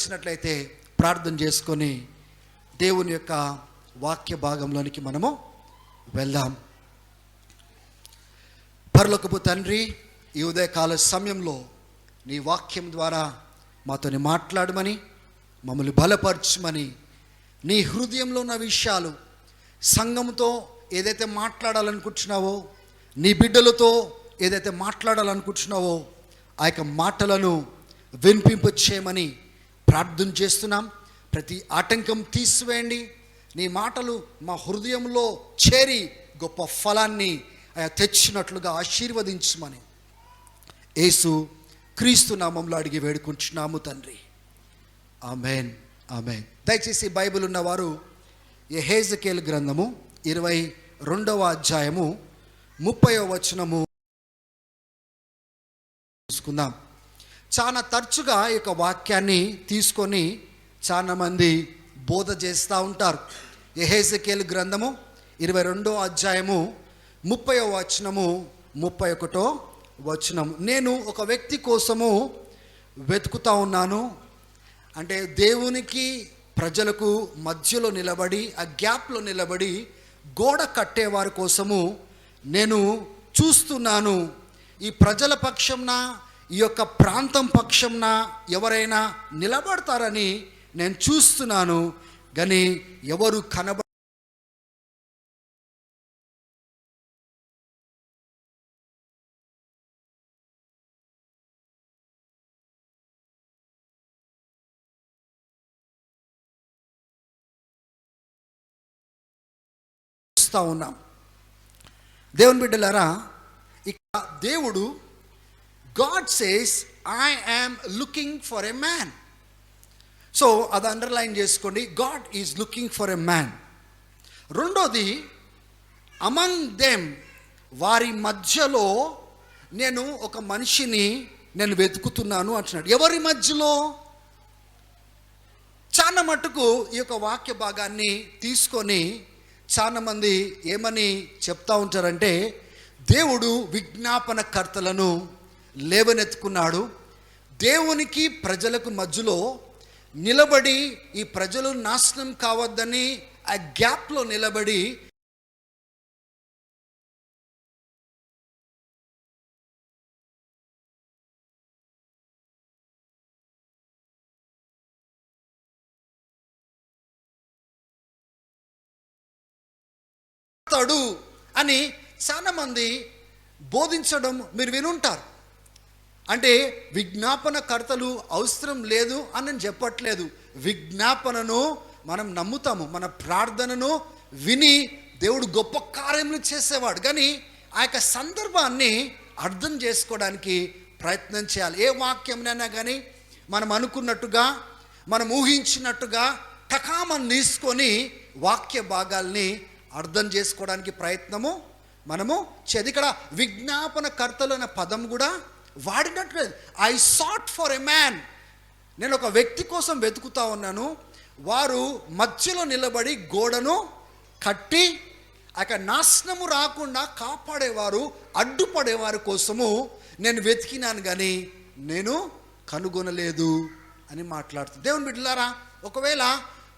వచ్చినట్లయితే ప్రార్థన చేసుకొని దేవుని యొక్క వాక్య భాగంలోనికి మనము వెళ్దాం. పరలోకపు తండ్రి, ఈ ఉదయకాల సమయంలో నీ వాక్యం ద్వారా మాతోని మాట్లాడమని, మమ్మల్ని బలపరచమని, నీ హృదయంలో ఉన్న విషయాలు సంఘంతో ఏదైతే మాట్లాడాలనుకుంటున్నావో, నీ బిడ్డలతో ఏదైతే మాట్లాడాలనుకుంటున్నావో ఆ యొక్క మాటలను వినిపింప చేయమని ప్రార్థన చేస్తున్నాం. ప్రతి ఆటంకం తీసివేయండి. నీ మాటలు మా హృదయంలో చేరి గొప్ప ఫలాన్ని తెచ్చినట్లుగా ఆశీర్వదించమని యేసు క్రీస్తు నామంలో అడిగి వేడుకుంటున్నాము తండ్రి. ఆమేన్, ఆమేన్. దయచేసి బైబిల్ ఉన్నవారు యెహెజ్కేలు గ్రంథము 22వ అధ్యాయము 30వ వచనము చూసుకుందాం. చాలా తరచుగా ఈ యొక్క వాక్యాన్ని తీసుకొని చాలా మంది బోధ చేస్తూ ఉంటారు. యెహెజ్కేలు గ్రంథము 22వ అధ్యాయము 30వ వచనము 31వ వచనం. నేను ఒక వ్యక్తి కోసము వెతుకుతూ ఉన్నాను. అంటే దేవునికి ప్రజలకు మధ్యలో నిలబడి, ఆ గ్యాప్లో నిలబడి గోడ కట్టేవారి కోసము నేను చూస్తున్నాను. ఈ ప్రజల పక్షంన, ఈ యొక్క ప్రాంతం పక్షంన ఎవరైనా నిలబడతారని నేను చూస్తున్నాను. కానీ ఎవరు కనబడతా ఉన్నాం. దేవుని బిడ్డలారా, ఇక దేవుడు God says I am looking for a man. So అది అండర్లైన్ చేసుకోండి. God is looking for a man. రెండోది, అమంగ్ దెమ్, వారి మధ్యలో నేను ఒక మనిషిని నేను వెతుకుతున్నాను అంటున్నాడు. ఎవరి మధ్యలో? చాలా మటుకు ఈ యొక్క వాక్య భాగాన్ని తీసుకొని చాలామంది ఏమని చెప్తా ఉంటారంటే, దేవుడు విజ్ఞాపనకర్తలను లేవనెత్తుకున్నాడు. దేవునికి ప్రజలకు మధ్యలో నిలబడి ఈ ప్రజలు నాశనం కావద్దని ఆ గ్యాప్లో నిలబడి అని చాలామంది బోధించడం మీరు వినుంటారు. అంటే విజ్ఞాపనకర్తలు అవసరం లేదు అని నేను చెప్పట్లేదు. విజ్ఞాపనను మనం నమ్ముతాము. మన ప్రార్థనను విని దేవుడు గొప్ప కార్యములు చేసేవాడు. కానీ ఆ యొక్క సందర్భాన్ని అర్థం చేసుకోవడానికి ప్రయత్నం చేయాలి. ఏ వాక్యంనైనా కానీ మనం అనుకున్నట్టుగా, మనం ఊహించినట్టుగా టకామని తీసుకొని వాక్య భాగాల్ని అర్థం చేసుకోవడానికి ప్రయత్నము మనము చేయాలి. ఇక్కడ విజ్ఞాపనకర్తలు అనే పదం కూడా వాడినట్లేదు. I sought for a man, నేను ఒక వ్యక్తి కోసం వెతుకుతా ఉన్నాను. వారు మధ్యలో నిలబడి గోడను కట్టి అక్కడ నాశనము రాకుండా కాపాడేవారు, అడ్డుపడేవారి కోసము నేను వెతికినాను, కానీ నేను కనుగొనలేదు అని మాట్లాడుతుంది. దేవుని బిడ్డలారా, ఒకవేళ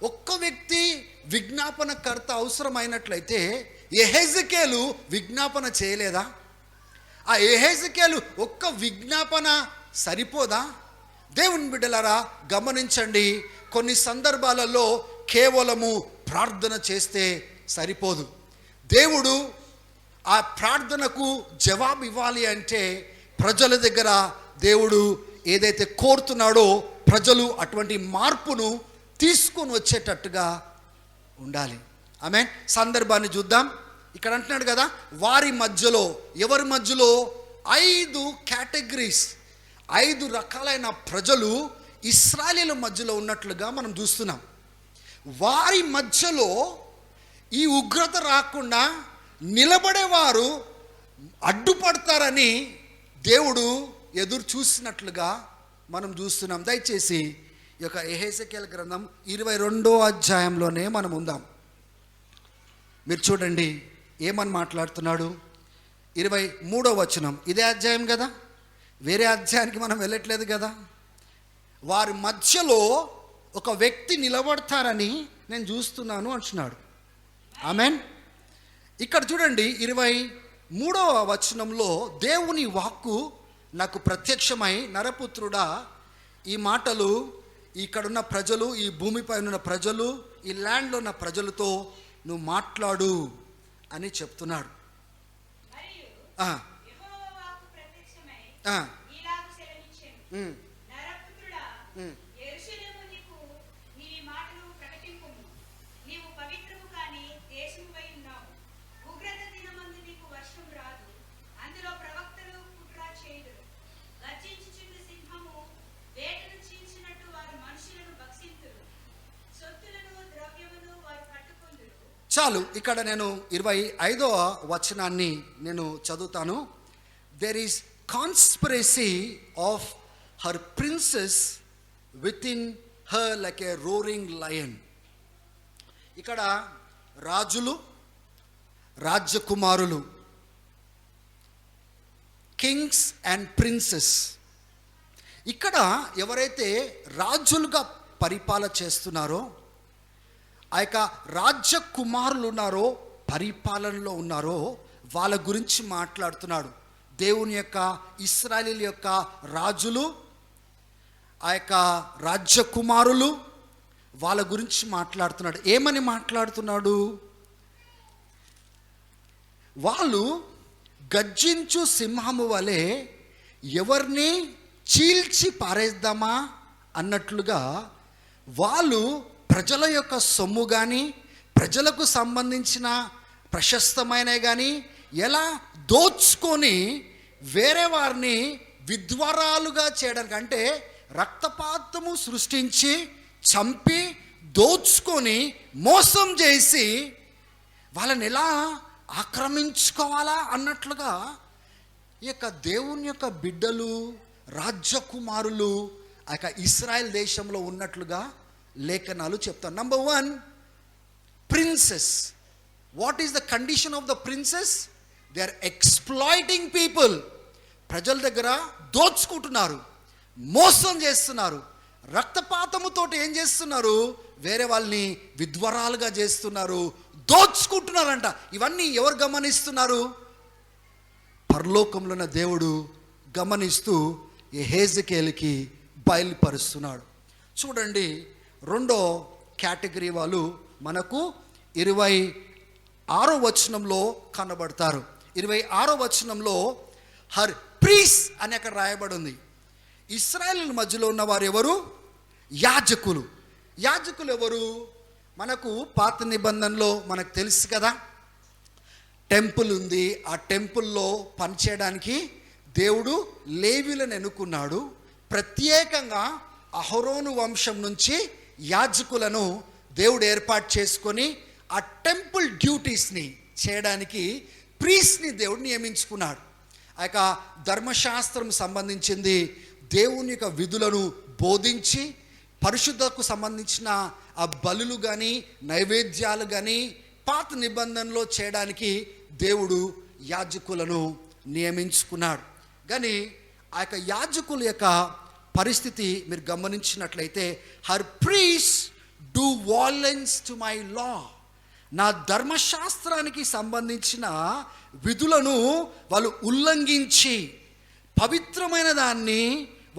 ఒక్క వ్యక్తి విజ్ఞాపనకర్త అవసరమైనట్లయితే యెహెజ్కేలు విజ్ఞాపన చేయలేదా? ఆ యెహెజ్కేలు ఒక్క విజ్ఞాపన సరిపోదా? దేవుని బిడ్డలారా గమనించండి, కొన్ని సందర్భాలలో కేవలము ప్రార్థన చేస్తే సరిపోదు. దేవుడు ఆ ప్రార్థనకు జవాబు ఇవ్వాలి అంటే ప్రజల దగ్గర దేవుడు ఏదైతే కోరుతున్నాడో ప్రజలు అటువంటి మార్పును తీసుకొని వచ్చేటట్టుగా ఉండాలి. ఆమేన్. సందర్భాన్ని చూద్దాం. ఇక్కడ అంటున్నాడు కదా, వారి మధ్యలో. ఎవరి మధ్యలో? 5 కేటగిరీస్, 5 రకాలైన ప్రజలు ఇశ్రాయేలీయుల మధ్యలో ఉన్నట్లుగా మనం చూస్తున్నాం. వారి మధ్యలో ఈ ఉగ్రత రాకుండా నిలబడేవారు అడ్డుపడతారని దేవుడు ఎదురు చూసినట్లుగా మనం చూస్తున్నాం. దయచేసి ఈ యొక్క యెహెజ్కేలు గ్రంథం 22వ అధ్యాయంలోనే మనం ఉందాం. మీరు చూడండి ఏమని మాట్లాడుతున్నాడు. 23వ వచనం. ఇదే అధ్యాయం కదా, వేరే అధ్యాయానికి మనం వెళ్ళట్లేదు కదా. వారి మధ్యలో ఒక వ్యక్తి నిలబడతారని నేను చూస్తున్నాను అంటున్నాడు. ఆమెన్. ఇక్కడ చూడండి 23వ వచనంలో దేవుని వాక్కు నాకు ప్రత్యక్షమై, నరపుత్రుడా, ఈ మాటలు ఇక్కడున్న ప్రజలు, ఈ భూమిపై ఉన్న ప్రజలు, ఈ ల్యాండ్లో ఉన్న ప్రజలతో నువ్వు మాట్లాడు అని చెప్తున్నాడు. చాలు, ఇక్కడ నేను 25వ వచనాన్ని నేను చదువుతాను. There is conspiracy of her princes within her like a roaring lion. ఇక్కడ రాజులు, రాజ్యకుమారులు, కింగ్స్ అండ్ ప్రిన్సెస్, ఇక్కడ ఎవరైతే రాజులుగా పరిపాలన చేస్తున్నారో, ఆ యొక్క రాజ్య కుమారులు ఉన్నారో, పరిపాలనలో ఉన్నారో, వాళ్ళ గురించి మాట్లాడుతున్నాడు. దేవుని యొక్క ఇశ్రాయేలు యొక్క రాజులు, ఆ యొక్క రాజ్య కుమారులు, వాళ్ళ గురించి మాట్లాడుతున్నాడు. ఏమని మాట్లాడుతున్నాడు? వాళ్ళు గర్జించు సింహము వలె ఎవరిని చీల్చి పారేద్దామా అన్నట్లుగా వాళ్ళు ప్రజల యొక్క సొమ్ము కానీ, ప్రజలకు సంబంధించిన ప్రశస్తమైన కానీ ఎలా దోచుకొని వేరే వారిని విధ్వరాలుగా చేయడానికి, అంటే రక్తపాతము సృష్టించి చంపి దోచుకొని మోసం చేసి వాళ్ళని ఎలా ఆక్రమించుకోవాలా అన్నట్లుగా ఈ యొక్క దేవుని యొక్క బిడ్డలు, రాజ్యకుమారులు ఆ యొక్క ఇశ్రాయేల్ దేశంలో ఉన్నట్లుగా లేఖనాలు చెప్తాను. Number 1, princes. What is the condition of the princes? They are exploiting people. ప్రజల దగ్గర దోచుకుంటున్నారు, మోసం చేస్తున్నారు, రక్తపాతముతోటి ఏం చేస్తున్నారు? వేరే వాళ్ళని విధ్వరాలుగా చేస్తున్నారు, దోచుకుంటున్నారంట. ఇవన్నీ ఎవరు గమనిస్తున్నారు? పరలోకంలో ఉన్న దేవుడు గమనిస్తూ యెహెజ్కేలుకి బయలుపరుస్తున్నాడు. చూడండి, రెండో కేటగిరీ వాళ్ళు మనకు 26వ వచనంలో కనబడతారు. 26వ వచనంలో హర్ ప్రీస్ అని అక్కడ రాయబడి ఉంది. ఇశ్రాయేలు మధ్యలో ఉన్నవారు ఎవరు? యాజకులు. యాజకులు ఎవరు? మనకు పాత నిబంధనలో మనకు తెలుసు కదా, టెంపుల్ ఉంది. ఆ టెంపుల్లో పనిచేయడానికి దేవుడు లేవీలను ఎన్నుకున్నాడు. ప్రత్యేకంగా అహరోను వంశం నుంచి యాజకులను దేవుడు ఏర్పాటు చేసుకొని ఆ టెంపుల్ డ్యూటీస్ని చేయడానికి ప్రీస్ని దేవుడు నియమించుకున్నాడు. ఆ యొక్క ధర్మశాస్త్రం సంబంధించింది దేవుని యొక్క విధులను బోధించి, పరిశుద్ధకు సంబంధించిన ఆ బలులు కానీ, నైవేద్యాలు కానీ పాత నిబంధనలో చేయడానికి దేవుడు యాజకులను నియమించుకున్నాడు. కానీ ఆ యొక్క యాజకుల యొక్క పరిస్థితి మీరు గమనించినట్లయితే, her priests do violence to my law. నా ధర్మశాస్త్రానికి సంబంధించిన విధులను వాళ్ళు ఉల్లంఘించి, పవిత్రమైన దాన్ని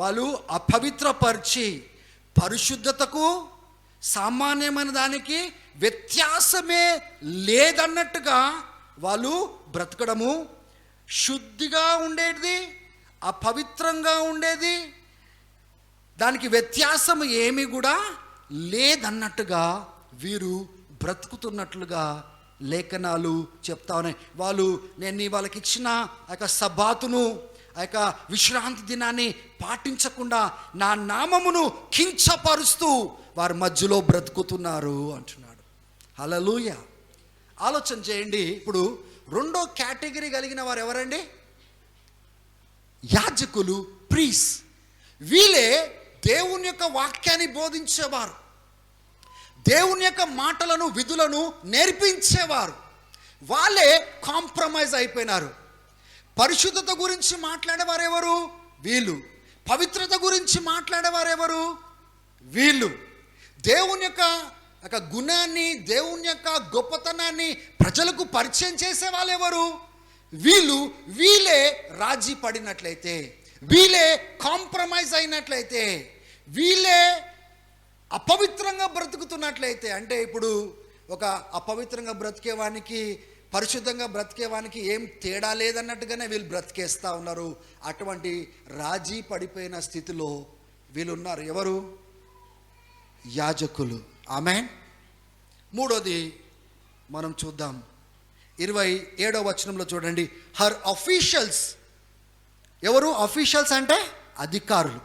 వాళ్ళు అపవిత్రపరిచి, పరిశుద్ధతకు సామాన్యమైన దానికి వ్యత్యాసమే లేదన్నట్టుగా వాళ్ళు బ్రతకడము, శుద్ధిగా ఉండేది అపవిత్రంగా ఉండేది, దానికి వ్యత్యాసం ఏమీ కూడా లేదన్నట్టుగా వీరు బ్రతుకుతున్నట్లుగా లేఖనాలు చెప్తా ఉన్నాయి. నేను వాళ్ళకి ఇచ్చిన ఆ యొక్క సబాతును, ఆ యొక్క విశ్రాంతి దినాన్ని పాటించకుండా నా నామమును కించపరుస్తూ వారి మధ్యలో బ్రతుకుతున్నారు అంటున్నాడు. హల్లెలూయా. ఆలోచన చేయండి. ఇప్పుడు రెండో కేటగిరీ కలిగిన వారు ఎవరండి? యాజకులు, ప్రీస్. వీళ్ళే దేవుని యొక్క వాక్యాన్ని బోధించేవారు, దేవుని యొక్క మాటలను, విధులను నేర్పించేవారు. వాళ్ళే కాంప్రమైజ్ అయిపోయినారు. పరిశుద్ధత గురించి మాట్లాడేవారు ఎవరు? వీళ్ళు. పవిత్రత గురించి మాట్లాడేవారు ఎవరు? వీళ్ళు. దేవుని యొక్క గుణాన్ని, దేవుని యొక్క గొప్పతనాన్ని ప్రజలకు పరిచయం చేసే వాళ్ళు ఎవరు? వీళ్ళే రాజీ పడినట్లయితే, వీళ్ళే కాంప్రమైజ్ అయినట్లయితే, వీళ్ళే అపవిత్రంగా బ్రతుకుతున్నట్లయితే, అంటే ఇప్పుడు ఒక అపవిత్రంగా బ్రతికేవానికి పరిశుద్ధంగా బ్రతికేవానికి ఏం తేడా లేదన్నట్టుగానే వీళ్ళు బ్రతికేస్తూ ఉన్నారు. అటువంటి రాజీ పడిపోయిన స్థితిలో వీళ్ళు ఉన్నారు. ఎవరు? యాజకులు. ఆమేన్. మూడోది మనం చూద్దాం, 27వ వచనంలో చూడండి. Her officials. ఎవరు అఫీషియల్స్? అంటే అధికారులు,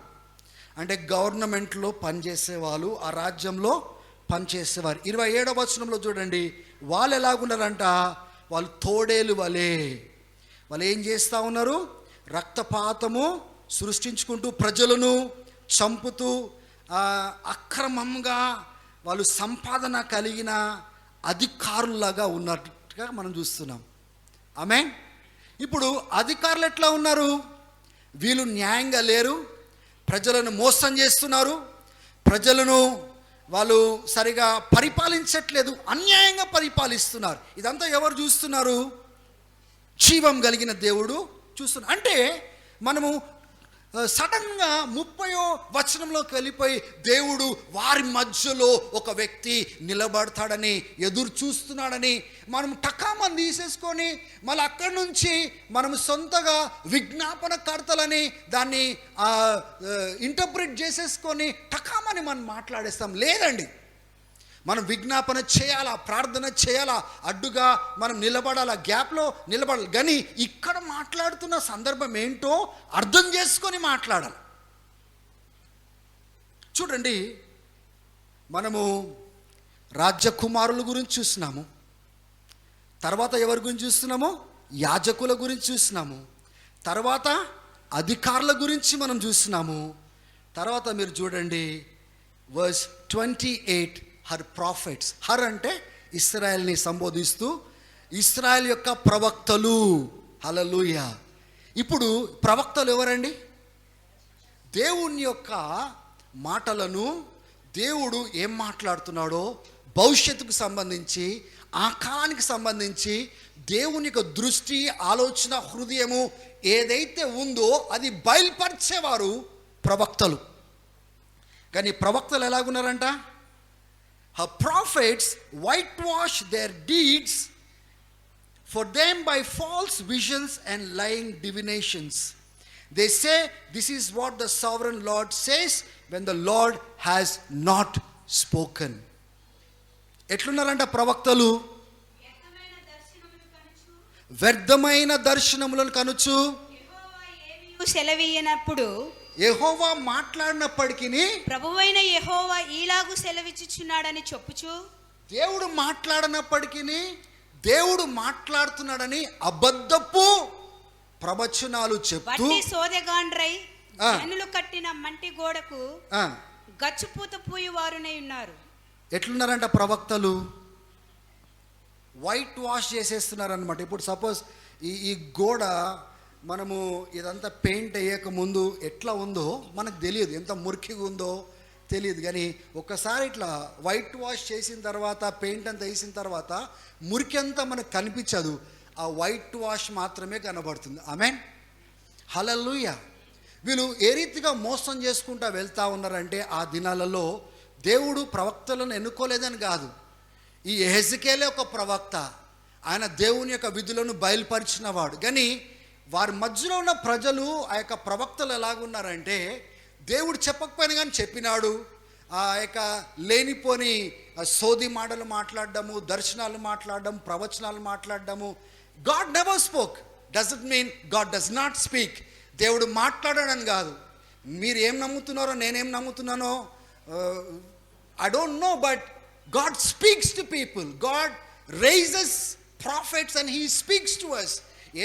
అంటే గవర్నమెంట్లో పనిచేసేవాళ్ళు, ఆ రాజ్యంలో పనిచేసేవారు. 27వ వచనంలో చూడండి, వాళ్ళు ఎలాగున్నారంట? వాళ్ళు తోడేలు వలె. వాళ్ళు ఏం చేస్తూ ఉన్నారు? రక్తపాతము సృష్టించుకుంటూ, ప్రజలను చంపుతూ, అక్రమంగా వాళ్ళు సంపాదన కలిగిన అధికారులాగా ఉన్నట్టుగా మనం చూస్తున్నాం. ఆమేన్. ఇప్పుడు అధికారులు ఎట్లా ఉన్నారు? వీళ్ళు న్యాయంగా లేరు, ప్రజలను మోసం చేస్తున్నారు, ప్రజలను వాళ్ళు సరిగా పరిపాలించట్లేదు, అన్యాయంగా పరిపాలిస్తున్నారు. ఇదంతా ఎవరు చూస్తున్నారు? జీవం కలిగిన దేవుడు చూస్తున్నారు. అంటే మనము సడన్గా 30వ వచనంలోకి వెళ్ళిపోయి దేవుడు వారి మధ్యలో ఒక వ్యక్తి నిలబడతాడని ఎదురు చూస్తున్నాడని మనం టకామని తీసేసుకొని మళ్ళీ అక్కడి నుంచి మనం సొంతగా విజ్ఞాపనకర్తలని దాన్ని ఇంటర్ప్రిట్ చేసేసుకొని టకామని మనం మాట్లాడేస్తాం. లేదండి, మనం విజ్ఞాపన చేయాలా, ప్రార్థన చేయాలా, అడ్డుగా మనం నిలబడాలా, గ్యాప్లో నిలబడాలి. కానీ ఇక్కడ మాట్లాడుతున్న సందర్భం ఏంటో అర్థం చేసుకొని మాట్లాడాలి. చూడండి, మనము రాజ్యకుమారుల గురించి చూస్తున్నాము, తర్వాత ఎవరి గురించి చూస్తున్నాము? యాజకుల గురించి చూస్తున్నాము, తర్వాత అధికారుల గురించి మనం చూస్తున్నాము. తర్వాత మీరు చూడండి వర్స్ 28, హర్ ప్రాఫిట్స్. హర్ అంటే ఇశ్రాయేల్ని సంబోధిస్తూ ఇశ్రాయేల్ యొక్క ప్రవక్తలు. హల్లెలూయా. ఇప్పుడు ప్రవక్తలు ఎవరండి? దేవుని యొక్క మాటలను దేవుడు ఏం మాట్లాడుతున్నాడో భవిష్యత్తుకు సంబంధించి, ఆ కాలానికి సంబంధించి దేవుని యొక్క దృష్టి, ఆలోచన, హృదయము ఏదైతే ఉందో అది బయలుపరిచేవారు ప్రవక్తలు. కానీ ప్రవక్తలు ఎలాగున్నారంట? Her prophets whitewash their deeds for them by false visions and lying divinations. They say, this is what the sovereign Lord says, when the Lord has not spoken. ఎట్లున్నారంట ప్రవక్తలు? వ్యర్థమైన దర్శనములను కనుచు, సెలవీయనప్పుడు యెహోవా మాట్లాడినప్పటికీ ప్రభువైన యెహోవా ఈలాగు సెలవిచ్చుచున్నాడని చెప్పుచు, దేవుడు మాట్లాడినప్పటికీ దేవుడు మాట్లాడుతున్నాడని అబద్ధపు ప్రవచనాలు చెప్తూ సోదెగాండ్రై జనులు కట్టిన మంటి గోడకు గచ్చుపూత పూయి వారునై ఉన్నారు. ఎట్లున్నారంట ప్రవక్తలు? వైట్ వాష్ చేసేస్తున్నారనమాట. ఇప్పుడు సపోజ్ ఈ గోడ మనము ఇదంతా పెయింట్ అయ్యక ముందు ఎట్లా ఉందో మనకు తెలియదు, ఎంత మురికిగా ఉందో తెలియదు. కానీ ఒక్కసారి ఇట్లా వైట్ వాష్ చేసిన తర్వాత, పెయింట్ అంతా వేసిన తర్వాత మురికి అంతా మనకు కనిపించదు, ఆ వైట్ వాష్ మాత్రమే కనబడుతుంది. ఆమేన్. హల్లెలూయా. వీళ్ళు ఏ రీతిగా మోసం చేసుకుంటూ వెళ్తూ ఉన్నారంటే, ఆ దినాలలో దేవుడు ప్రవక్తలను ఎన్నుకోలేదని కాదు, ఈ యెహెజ్కేలే ఒక ప్రవక్త, ఆయన దేవుని యొక్క విధులను బయలుపరిచినవాడు. కానీ వారి మధ్యలో ఉన్న ప్రజలు, ఆ యొక్క ప్రవక్తలు ఎలాగున్నారంటే, దేవుడు చెప్పకపోయినా కానీ చెప్పినాడు, ఆ యొక్క లేనిపోని సోది మాటలు మాట్లాడడము, దర్శనాలు మాట్లాడడం, ప్రవచనాలు మాట్లాడడము. God never spoke doesn't mean God does not speak. దేవుడు మాట్లాడాడని కాదు. మీరు ఏం నమ్ముతున్నారో, నేనేం నమ్ముతున్నానో I don't know, but God speaks to people. God raises prophets and he speaks to us.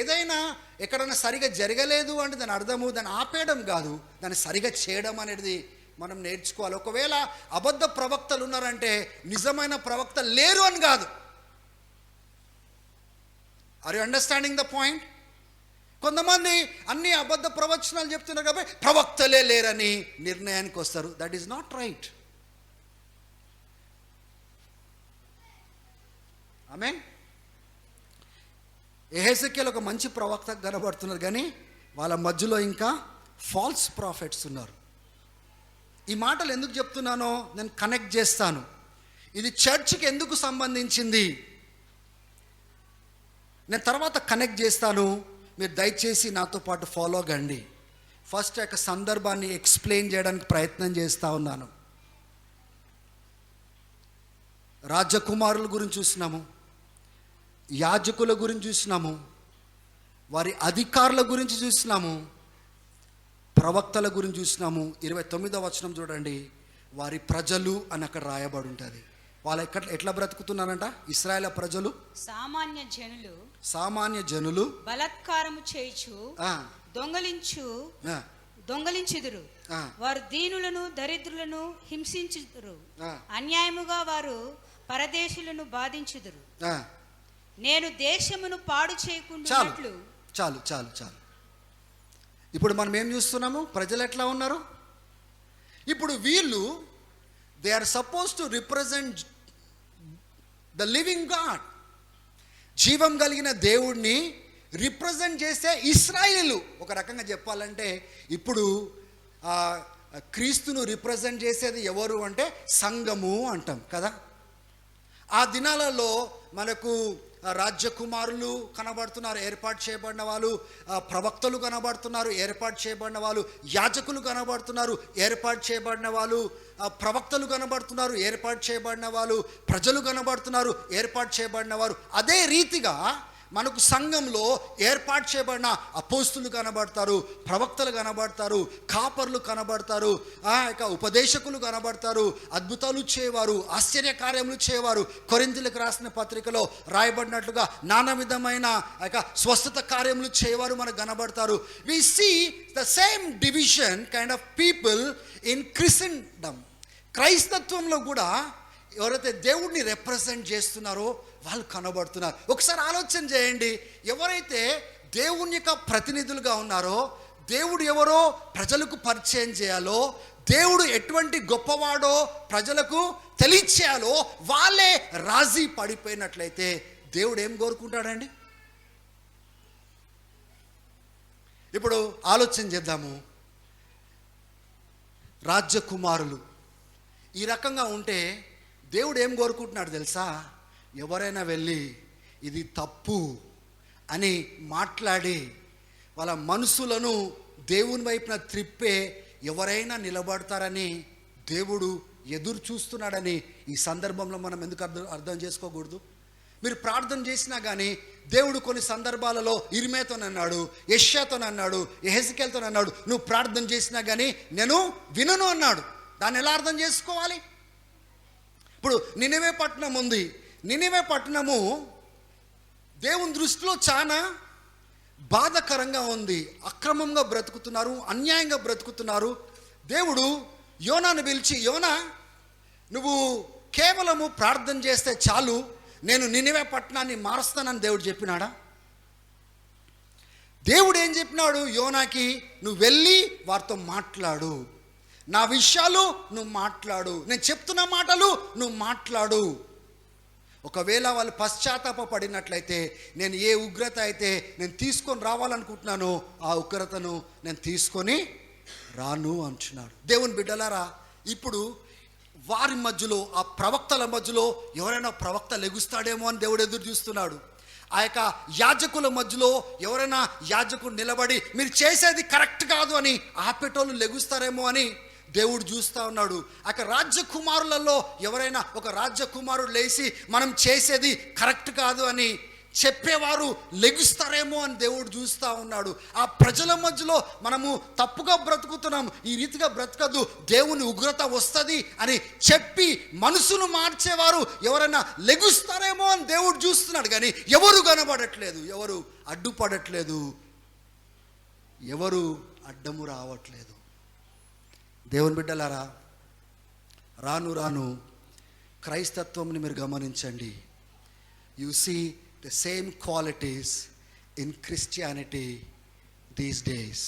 ఏదైనా ఎక్కడైనా సరిగా జరగలేదు అంటే దాని అర్థము దాన్ని ఆపేయడం కాదు, దాన్ని సరిగా చేయడం అనేది మనం నేర్చుకోవాలి. ఒకవేళ అబద్ధ ప్రవక్తలు ఉన్నారంటే నిజమైన ప్రవక్త లేరు అని కాదు. Are you understanding the point? కొంతమంది అన్ని అబద్ధ ప్రవచనాలు చెప్తున్నారు కాబట్టి ప్రవక్తలే లేరని నిర్ణయానికి వస్తారు. That is not right. ఆమేన్. యెహెజ్కేలు ఒక మంచి ప్రవక్త కనబడుతున్నారు, కానీ వాళ్ళ మధ్యలో ఇంకా ఫాల్స్ ప్రాఫిట్స్ ఉన్నారు. ఈ మాటలు ఎందుకు చెప్తున్నానో నేను కనెక్ట్ చేస్తాను. ఇది చర్చ్కి ఎందుకు సంబంధించింది నేను తర్వాత కనెక్ట్ చేస్తాను. మీరు దయచేసి నాతో పాటు ఫాలో కండి. ఫస్ట్ యొక్క సందర్భాన్ని ఎక్స్ప్లెయిన్ చేయడానికి ప్రయత్నం చేస్తూ ఉన్నాను. రాజకుమారుల గురించి చూసినాము, యాజకుల గురించి చూసినాము, వారి అధికారుల గురించి చూసినాము, ప్రవక్తల గురించి చూసినాము. 29వ వచనం చూడండి, వారి ప్రజలు అని అక్కడ రాయబడి ఉంటుంది. వాళ్ళు ఎట్లా బ్రతుకుతున్నారంట? ఇశ్రాయేల్ ప్రజలు సామాన్య జనులు బలాత్కారము చేయుచు దొంగలించుదురు. వారు దీనులను దరిద్రులను హింసించుదురు. అన్యాయముగా వారు పరదేశులను బాధించుదురు. నేను దేశమును పాడు చేయకుండా. చాలు చాలు చాలు. ఇప్పుడు మనం ఏం చూస్తున్నాము? ప్రజలు ఎట్లా ఉన్నారు? ఇప్పుడు వీళ్ళు they are suppose to represent the living God. జీవం కలిగిన దేవుడిని రిప్రజెంట్ చేసే ఇశ్రాయేలు. ఒక రకంగా చెప్పాలంటే ఇప్పుడు క్రీస్తును రిప్రజెంట్ చేసేది ఎవరు అంటే సంఘము అంటాం కదా. ఆ దినాలలో మనకు రాజ్యకుమారులు కనబడుతున్నారు, ఏర్పాటు చేయబడిన వాళ్ళు. ప్రవక్తలు కనబడుతున్నారు, ఏర్పాటు చేయబడిన వాళ్ళు. యాజకులు కనబడుతున్నారు, ఏర్పాటు చేయబడిన వాళ్ళు. ప్రవక్తలు కనబడుతున్నారు, ఏర్పాటు చేయబడిన వాళ్ళు. ప్రజలు కనబడుతున్నారు, ఏర్పాటు చేయబడిన వారు. అదే రీతిగా మనకు సంఘంలో ఏర్పాటు చేయబడిన అపోస్తులు కనబడతారు, ప్రవక్తలు కనబడతారు, కాపర్లు కనబడతారు, ఇక ఉపదేశకులు కనబడతారు, అద్భుతాలు చేయవారు, ఆశ్చర్యకార్యములు చేయవారు. కొరింథీయులకు రాసిన పత్రికలో రాయబడినట్లుగా నానా విధమైన ఇక స్వస్థత కార్యములు చేయవారు మనకు కనబడతారు. We see the same division kind of people in Christendom. క్రైస్తత్వంలో కూడా ఎవరైతే దేవుడిని రిప్రజెంట్ చేస్తున్నారో వాళ్ళు కనబడుతున్నారు. ఒకసారి ఆలోచన చేయండి, ఎవరైతే దేవుని యొక్క ప్రతినిధులుగా ఉన్నారో, దేవుడు ఎవరో ప్రజలకు పరిచయం చేయాలో, దేవుడు ఎటువంటి గొప్పవాడో ప్రజలకు తెలియచేయాలో వాళ్ళే రాజీ పడిపోయినట్లయితే దేవుడు ఏం కోరుకుంటాడండి? ఇప్పుడు ఆలోచన చేద్దాము. రాజ్యకుమారులు ఈ రకంగా ఉంటే దేవుడు ఏం కోరుకుంటున్నాడు తెలుసా? ఎవరైనా వెళ్ళి ఇది తప్పు అని మాట్లాడి వాళ్ళ మనసులను దేవుని వైపున త్రిప్పే ఎవరైనా నిలబడతారని దేవుడు ఎదురు చూస్తున్నాడని ఈ సందర్భంలో మనం ఎందుకు అర్థం చేసుకోకూడదు? మీరు ప్రార్థన చేసినా కానీ దేవుడు కొన్ని సందర్భాలలో ఇర్మేతోనన్నాడు, యెషయాతోనన్నాడు, యెహెజ్కేలుతోనన్నాడు, నువ్వు ప్రార్థన చేసినా కానీ నేను వినను అన్నాడు. దాన్ని ఎలా అర్థం చేసుకోవాలి? ఇప్పుడు నినివే పట్టణం ఉంది. నినివే పట్టణము దేవుని దృష్టిలో చాలా బాధకరంగా ఉంది. అక్రమంగా బ్రతుకుతున్నారు, అన్యాయంగా బ్రతుకుతున్నారు. దేవుడు యోనాను పిలిచి, యోనా నువ్వు కేవలము ప్రార్థన చేస్తే చాలు, నేను నినివే పట్టణాన్ని మారుస్తానని దేవుడు చెప్పినాడా? దేవుడు ఏం చెప్పినాడు యోనాకి? నువ్వు వెళ్ళి వారితో మాట్లాడు, నా విషయాలు నువ్వు మాట్లాడు, నేను చెప్తున్న మాటలు నువ్వు మాట్లాడు. ఒకవేళ వాళ్ళు పశ్చాత్తాప పడినట్లయితే నేను ఏ ఉగ్రత అయితే నేను తీసుకొని రావాలనుకుంటున్నానో ఆ ఉగ్రతను నేను తీసుకొని రాను అంటున్నాడు. దేవుని బిడ్డలారా, ఇప్పుడు వారి మధ్యలో, ఆ ప్రవక్తల మధ్యలో ఎవరైనా ప్రవక్త లెగుస్తాడేమో అని దేవుడు ఎదురు చూస్తున్నాడు. ఆ యొక్క యాజకుల మధ్యలో ఎవరైనా యాజకుడు నిలబడి మీరు చేసేది కరెక్ట్ కాదు అని ఆపేటోళ్ళు లెగుస్తారేమో అని దేవుడు చూస్తూ ఉన్నాడు. అక్కడ రాజ్యకుమారులలో ఎవరైనా ఒక రాజ్యకుమారుడు లేచి మనం చేసేది కరెక్ట్ కాదు అని చెప్పేవారు లెగుస్తారేమో అని దేవుడు చూస్తూ ఉన్నాడు. ఆ ప్రజల మధ్యలో మనము తప్పుగా బ్రతుకుతున్నాం, ఈ రీతిగా బ్రతకద్దు, దేవుని ఉగ్రత వస్తుంది అని చెప్పి మనసును మార్చేవారు ఎవరైనా లెగుస్తారేమో అని దేవుడు చూస్తున్నాడు. కానీ ఎవరు కనబడట్లేదు, ఎవరు అడ్డుపడట్లేదు, ఎవరు అడ్డము రావట్లేదు. దేవుని బిడ్డలారా, రాను రాను క్రైస్తత్వంని మీరు గమనించండి. You see the same qualities in Christianity these days.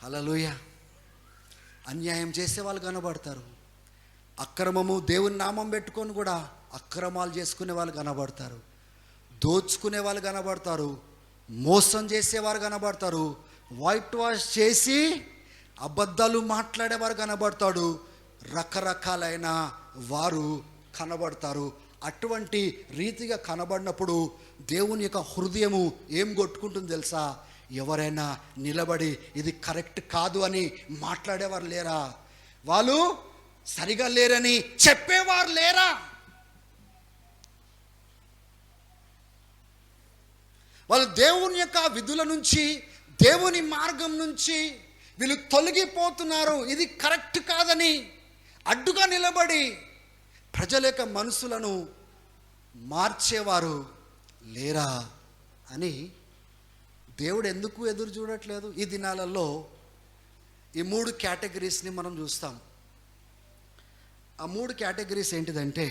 హల్లెలూయా. అన్యాయం చేసే వాళ్ళు కనబడతారు, అక్రమము, దేవుని నామం పెట్టుకొని కూడా అక్రమాలు చేసుకునే వాళ్ళు కనబడతారు, దోచుకునే వాళ్ళు కనబడతారు, మోసం చేసేవారు కనబడతారు, వైట్ వాష్ చేసి అబద్ధాలు మాట్లాడేవారు కనబడతాడు, రకరకాలైన వారు కనబడతారు. అటువంటి రీతిగా కనబడినప్పుడు దేవుని యొక్క హృదయము ఏం కొట్టుకుంటుంది తెలుసా? ఎవరైనా నిలబడి ఇది కరెక్ట్ కాదు అని మాట్లాడేవారు లేరా? వాళ్ళు సరిగా లేరని చెప్పేవారు లేరా? వాళ్ళు దేవుని యొక్క విధుల నుంచి, దేవుని మార్గం నుంచి వీళ్ళు తొలగిపోతున్నారు, ఇది కరెక్ట్ కాదని అడ్డుగా నిలబడి ప్రజల యొక్క మనసులను మార్చేవారు లేరా అని దేవుడు ఎందుకు ఎదురు చూడట్లేదు? ఈ దినాలలో ఈ 3 కేటగిరీస్ని మనం చూస్తాం. ఆ 3 కేటగిరీస్ ఏంటిదంటే,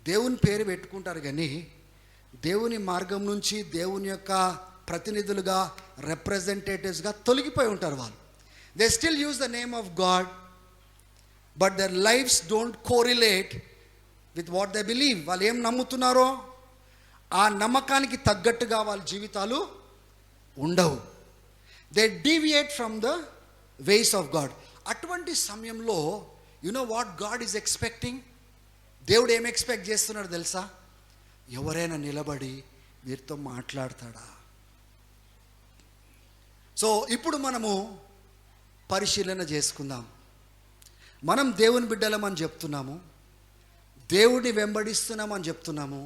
దేవుని పేరు పెట్టుకుంటారు కానీ దేవుని మార్గం నుంచి దేవుని యొక్క ప్రతినిధులుగా, రిప్రజెంటేటివ్స్గా తొలగిపోయి ఉంటారు. వాళ్ళు they still use the name of God, but there lifes don't correlate with what they believe. వాళ్ళు ఏం నమ్ముతున్నారో ఆ నమ్మకానికి తగ్గట్టుగా వాళ్ళ జీవితాలు ఉండవు. They deviate from the ways of God. అటువంటి సమయంలో you know what God is expecting? దేవుడు ఏం ఎక్స్పెక్ట్ చేస్తున్నాడు తెలుసా? ఎవరైనా నిలబడి వీరితో మాట్లాడతాడా? సో ఇప్పుడు మనము పరిశీలన చేసుకుందాం. మనం దేవుని బిడ్డలమని చెప్తున్నాము, దేవుడిని వెంబడిస్తున్నామని చెప్తున్నాము,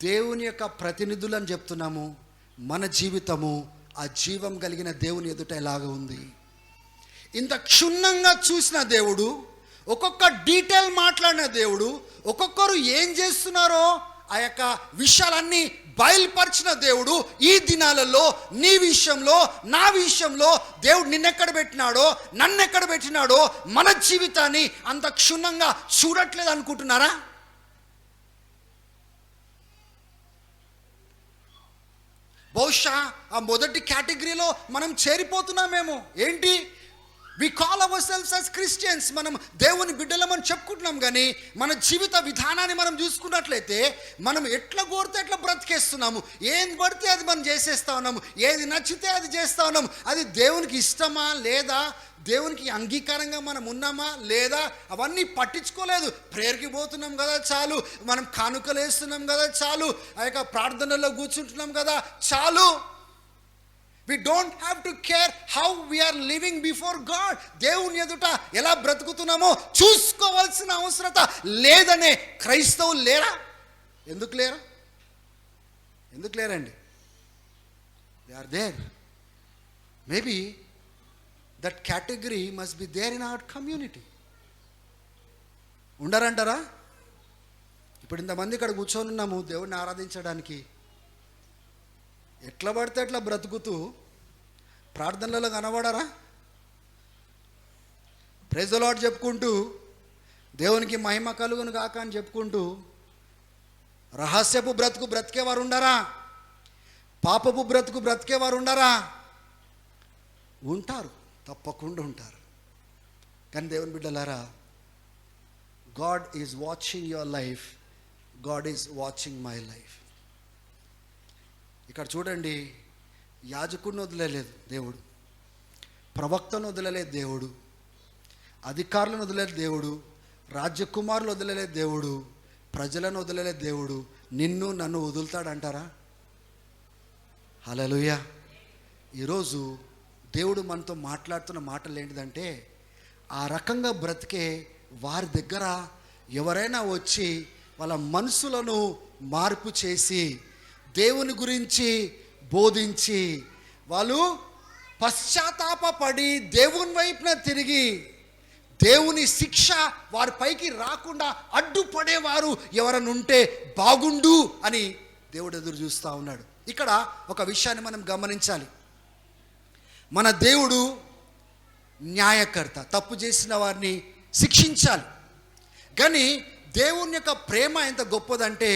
దేవుని యొక్క ప్రతినిధులని చెప్తున్నాము. మన జీవితము ఆ జీవం కలిగిన దేవుని ఎదుట ఎలాగ ఉంది? ఇంత క్షుణ్ణంగా చూసిన దేవుడు, ఒక్కొక్క డీటెయిల్ మాట్లాడిన దేవుడు, ఒక్కొక్కరు ఏం చేస్తున్నారో ఆ యొక్క విషయాలన్నీ బయలుపరిచిన దేవుడు ఈ దినాలలో నీ విషయంలో, నా విషయంలో దేవుడు నిన్నెక్కడ పెట్టినాడో, నన్నెక్కడ పెట్టినాడో, మన జీవితాన్ని అంత క్షుణ్ణంగా చూడట్లేదు అనుకుంటున్నారా? బహుశా ఆ మొదటి కేటగిరీలో మనం చేరిపోతున్నామేమో. ఏంటి? We call ourselves as Christians. మనం దేవుని బిడ్డలమని చెప్పుకుంటున్నాం, కానీ మన జీవిత విధానాన్ని మనం చూసుకున్నట్లయితే మనం ఎట్లా కోరితే ఎట్లా బ్రతికేస్తున్నాము, ఏం పడితే అది మనం చేసేస్తా ఉన్నాము, ఏది నచ్చితే అది చేస్తా ఉన్నాము. అది దేవునికి ఇష్టమా లేదా, దేవునికి అంగీకారంగా మనం ఉన్నామా లేదా, అవన్నీ పట్టించుకోలేదు. ప్రేయర్కి పోతున్నాం కదా చాలు, మనం కానుకలు వేస్తున్నాం కదా చాలు, ఆ యొక్క ప్రార్థనలో కూర్చుంటున్నాం కదా చాలు. We don't have to care how we are living before God. దేవుని ఎదుట ఎలా బ్రతుకుతున్నామో చూసుకోవాల్సిన అవసరత లేదనే క్రైస్తవులు లేరా? ఎందుకు లేరా? ఎందుకు లేరండి? They are there. Maybe that category must be there in our community. ఉండరంటారా? ఇప్పుడు ఇంతమంది ఇక్కడ కూర్చొని ఉన్నాము దేవుడిని ఆరాధించడానికి. ఎట్లా పడితే ఎట్లా బ్రతుకుతూ ప్రార్థనలలో కనబడరా? ప్రైజ్ ది లార్డ్ చెప్పుకుంటూ, దేవునికి మహిమ కలుగును గాక అని చెప్పుకుంటూ రహస్యపు బ్రతుకు బ్రతికేవారు ఉండరా? పాపపు బ్రతుకు బ్రతికేవారు ఉండరా? ఉంటారు, తప్పకుండా ఉంటారు. కానీ దేవుని బిడ్డలారా, God is watching your life, God is watching my life. ఇక్కడ చూడండి, యాజకుడిని వదిలేదు దేవుడు, ప్రవక్తను వదిలలేదు దేవుడు, అధికారులను వదిలేదు దేవుడు, రాజ్యకుమారులు వదిలలేదు దేవుడు, ప్రజలను వదిలలేదు దేవుడు. నిన్ను నన్ను వదులుతాడంటారా? హల్లెలూయా. ఈరోజు దేవుడు మనతో మాట్లాడుతున్న మాటలు ఏంటిదంటే, ఆ రకంగా బ్రతికే వారి దగ్గర ఎవరైనా వచ్చి వాళ్ళ మనసులను మార్పు చేసి దేవుని గురించి బోధించి వాళ్ళు పశ్చాత్తాపపడి దేవుని వైపున తిరిగి దేవుని శిక్ష వారి పైకి రాకుండా అడ్డుపడేవారు ఎవరైనా ఉంటే బాగుండు అని దేవుడు ఎదురు చూస్తూ ఉన్నాడు. ఇక్కడ ఒక విషయాన్ని మనం గమనించాలి. మన దేవుడు న్యాయకర్త, తప్పు చేసిన వారిని శిక్షించాలి. కానీ దేవుని యొక్క ప్రేమ ఎంత గొప్పదంటే,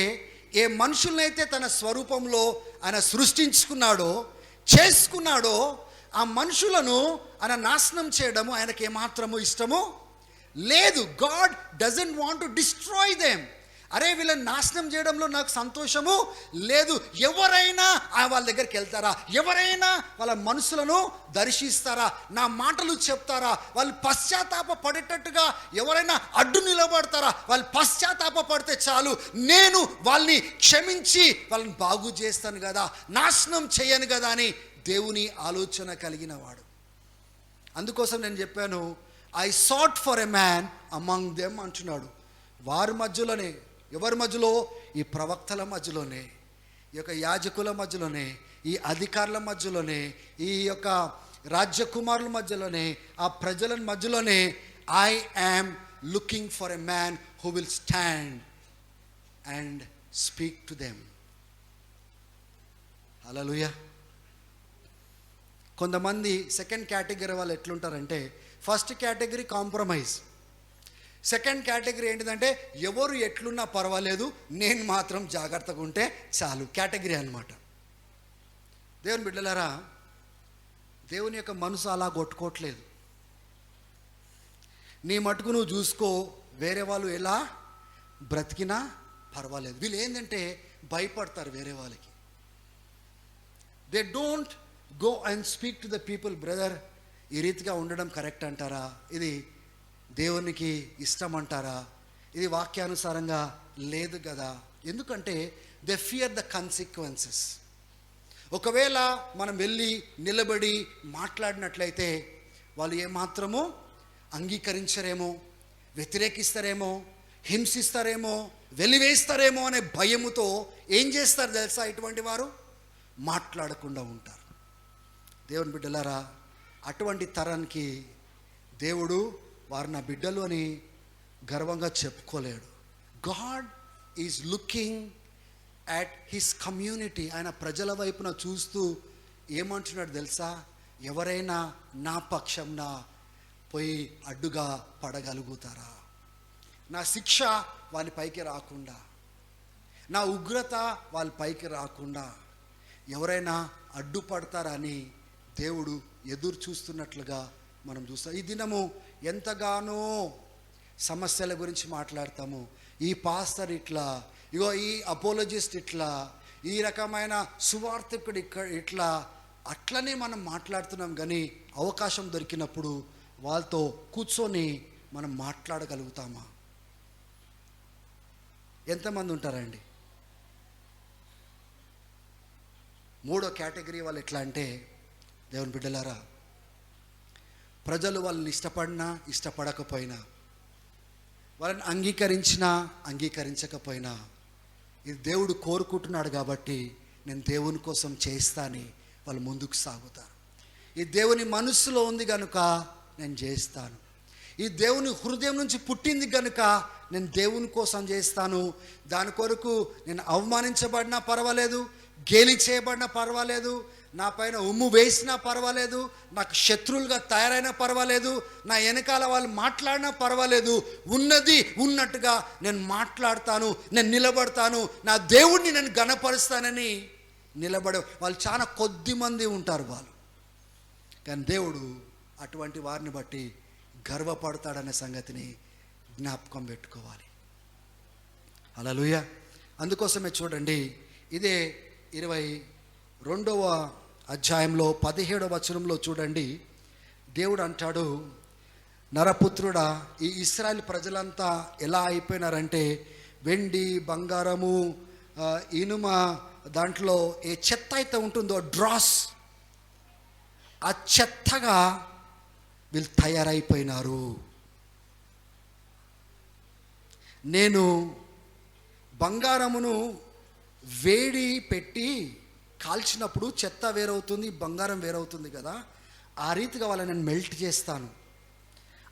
ఏ మనుషులనైతే తన స్వరూపంలో ఆయన సృష్టించుకున్నాడో, చేసుకున్నాడో, ఆ మనుషులను ఆయన నాశనం చేయడము ఆయనకి ఏమాత్రము ఇష్టము లేదు, God doesn't want to destroy them. అరే వీళ్ళని నాశనం చేయడంలో నాకు సంతోషము లేదు. ఎవరైనా వాళ్ళ దగ్గరికి వెళ్తారా, ఎవరైనా వాళ్ళ మనసులను దర్శిస్తారా, నా మాటలు చెప్తారా, వాళ్ళు పశ్చాత్తాప పడేటట్టుగా ఎవరైనా అడ్డు నిలబడతారా, వాళ్ళు పశ్చాత్తాప పడితే చాలు, నేను వాళ్ళని క్షమించి వాళ్ళని బాగు చేస్తాను కదా, నాశనం చేయను కదా అని దేవుని ఆలోచన కలిగిన వాడు. అందుకోసం నేను చెప్పాను, I sought for a man among them అంటున్నాడు. వారి మధ్యలోనే, ఎవరి మధ్యలో? ఈ ప్రవక్తల మధ్యలోనే, ఈ యొక్క యాజకుల మధ్యలోనే, ఈ అధికారుల మధ్యలోనే, ఈ యొక్క రాజ్యకుమారుల మధ్యలోనే, ఆ ప్రజల మధ్యలోనే I am looking for a man who will stand and speak to them. హల్లెలూయా. కొంతమంది సెకండ్ కేటగిరీ వాళ్ళు ఎట్లుంటారంటే, first category compromise, second category ఏంటిదంటే ఎవరు ఎట్లున్నా పర్వాలేదు, నేను మాత్రం జాగ్రత్తగా ఉంటే చాలు కేటగిరీ అన్నమాట. దేవుని బిడ్డలారా, దేవుని యొక్క మనసు అలా కొట్టుకోవట్లేదు. నీ మటుకు నువ్వు చూసుకో, వేరే వాళ్ళు ఎలా బ్రతికినా పర్వాలేదు. వీళ్ళు ఏంటంటే భయపడతారు వేరే వాళ్ళకి. They don't go and speak to the people, brother ఈ రీతిగా ఉండడం కరెక్ట్ అంటారా, ఇది దేవునికి ఇష్టం అంటారా, ఇది వాక్యానుసారంగా లేదు కదా. ఎందుకంటే దే ఫియర్ ద కన్సిక్వెన్సెస్. ఒకవేళ మనం వెళ్ళి నిలబడి మాట్లాడినట్లయితే వాళ్ళు ఏమాత్రమో అంగీకరించరేమో, వ్యతిరేకిస్తారేమో, హింసిస్తారేమో, వెలివేస్తారేమో అనే భయముతో ఏం చేస్తారు తెలుసా, ఇటువంటి వారు మాట్లాడకుండా ఉంటారు. దేవుని బిడ్డలారా, అటువంటి తరానికి దేవుడు వారు నా బిడ్డలు అని గర్వంగా చెప్పుకోలేడు. God is looking at his community. ఆయన ప్రజల వైపున చూస్తూ ఏమంటున్నాడు తెలుసా, ఎవరైనా నా పక్షంన పోయి అడ్డుగా పడగలుగుతారా, నా శిక్ష వాళ్ళ పైకి రాకుండా, నా ఉగ్రత వాళ్ళ పైకి రాకుండా ఎవరైనా అడ్డుపడతారని దేవుడు ఎదురు చూస్తున్నట్లుగా మనం చూస్తాం. ఈ దినము ఎంతగానో సమస్యల గురించి మాట్లాడతాము. ఈ పాస్టర్ ఇట్లా, ఇగో ఈ అపోలజిస్ట్ ఇట్లా, ఈ రకమైన సువార్థకుడు ఇట్లా, అట్లనే మనం మాట్లాడుతున్నాం. కానీ అవకాశం దొరికినప్పుడు వాళ్ళతో కూర్చొని మనం మాట్లాడగలుగుతామా? ఎంతమంది ఉంటారండి? మూడో కేటగిరీ వాళ్ళు ఎట్లా అంటే, దేవుని బిడ్డలారా, ప్రజలు వాళ్ళని ఇష్టపడినా ఇష్టపడకపోయినా, వాళ్ళని అంగీకరించినా అంగీకరించకపోయినా, ఇది దేవుడు కోరుకుంటున్నాడు కాబట్టి నేను దేవుని కోసం చేస్తానని వాళ్ళు ముందుకు సాగుతారు. ఈ దేవుని మనస్సులో ఉంది కనుక నేను చేస్తాను, ఈ దేవుని హృదయం నుంచి పుట్టింది కనుక నేను దేవుని కోసం చేస్తాను. దాని కొరకు నేను అవమానించబడినా పర్వాలేదు, గేలి చేయబడినా పర్వాలేదు, నా పైన ఉమ్ము వేసినా పర్వాలేదు, నాకు శత్రువులుగా తయారైనా పర్వాలేదు, నా వెనకాల వాళ్ళు మాట్లాడినా పర్వాలేదు, ఉన్నది ఉన్నట్టుగా నేను మాట్లాడతాను, నేను నిలబడతాను, నా దేవుణ్ణి నేను ఘనపరుస్తానని నిలబడే వాళ్ళు చాలా కొద్ది మంది ఉంటారు వాళ్ళు. కానీ దేవుడు అటువంటి వారిని బట్టి గర్వపడతాడనే సంగతిని జ్ఞాపకం పెట్టుకోవాలి. హల్లెలూయా. అందుకోసమే చూడండి, ఇదే 22వ అధ్యాయంలో 17వ వచనంలో చూడండి, దేవుడు అంటాడు, నరపుత్రుడా, ఈ ఇశ్రాయేల్ ప్రజలంతా ఎలా అయిపోయినారంటే వెండి బంగారము ఇనుమ దాంట్లో ఏ చెత్త అయితే ఉంటుందో డ్రాస్, ఆ చెత్తగా వీళ్ళు తయారైపోయినారు. నేను బంగారమును వేడి పెట్టి కాల్చినప్పుడు చెత్త వేరవుతుంది, బంగారం వేరవుతుంది కదా, ఆ రీతిగా వాళ్ళని నేను మెల్ట్ చేస్తాను.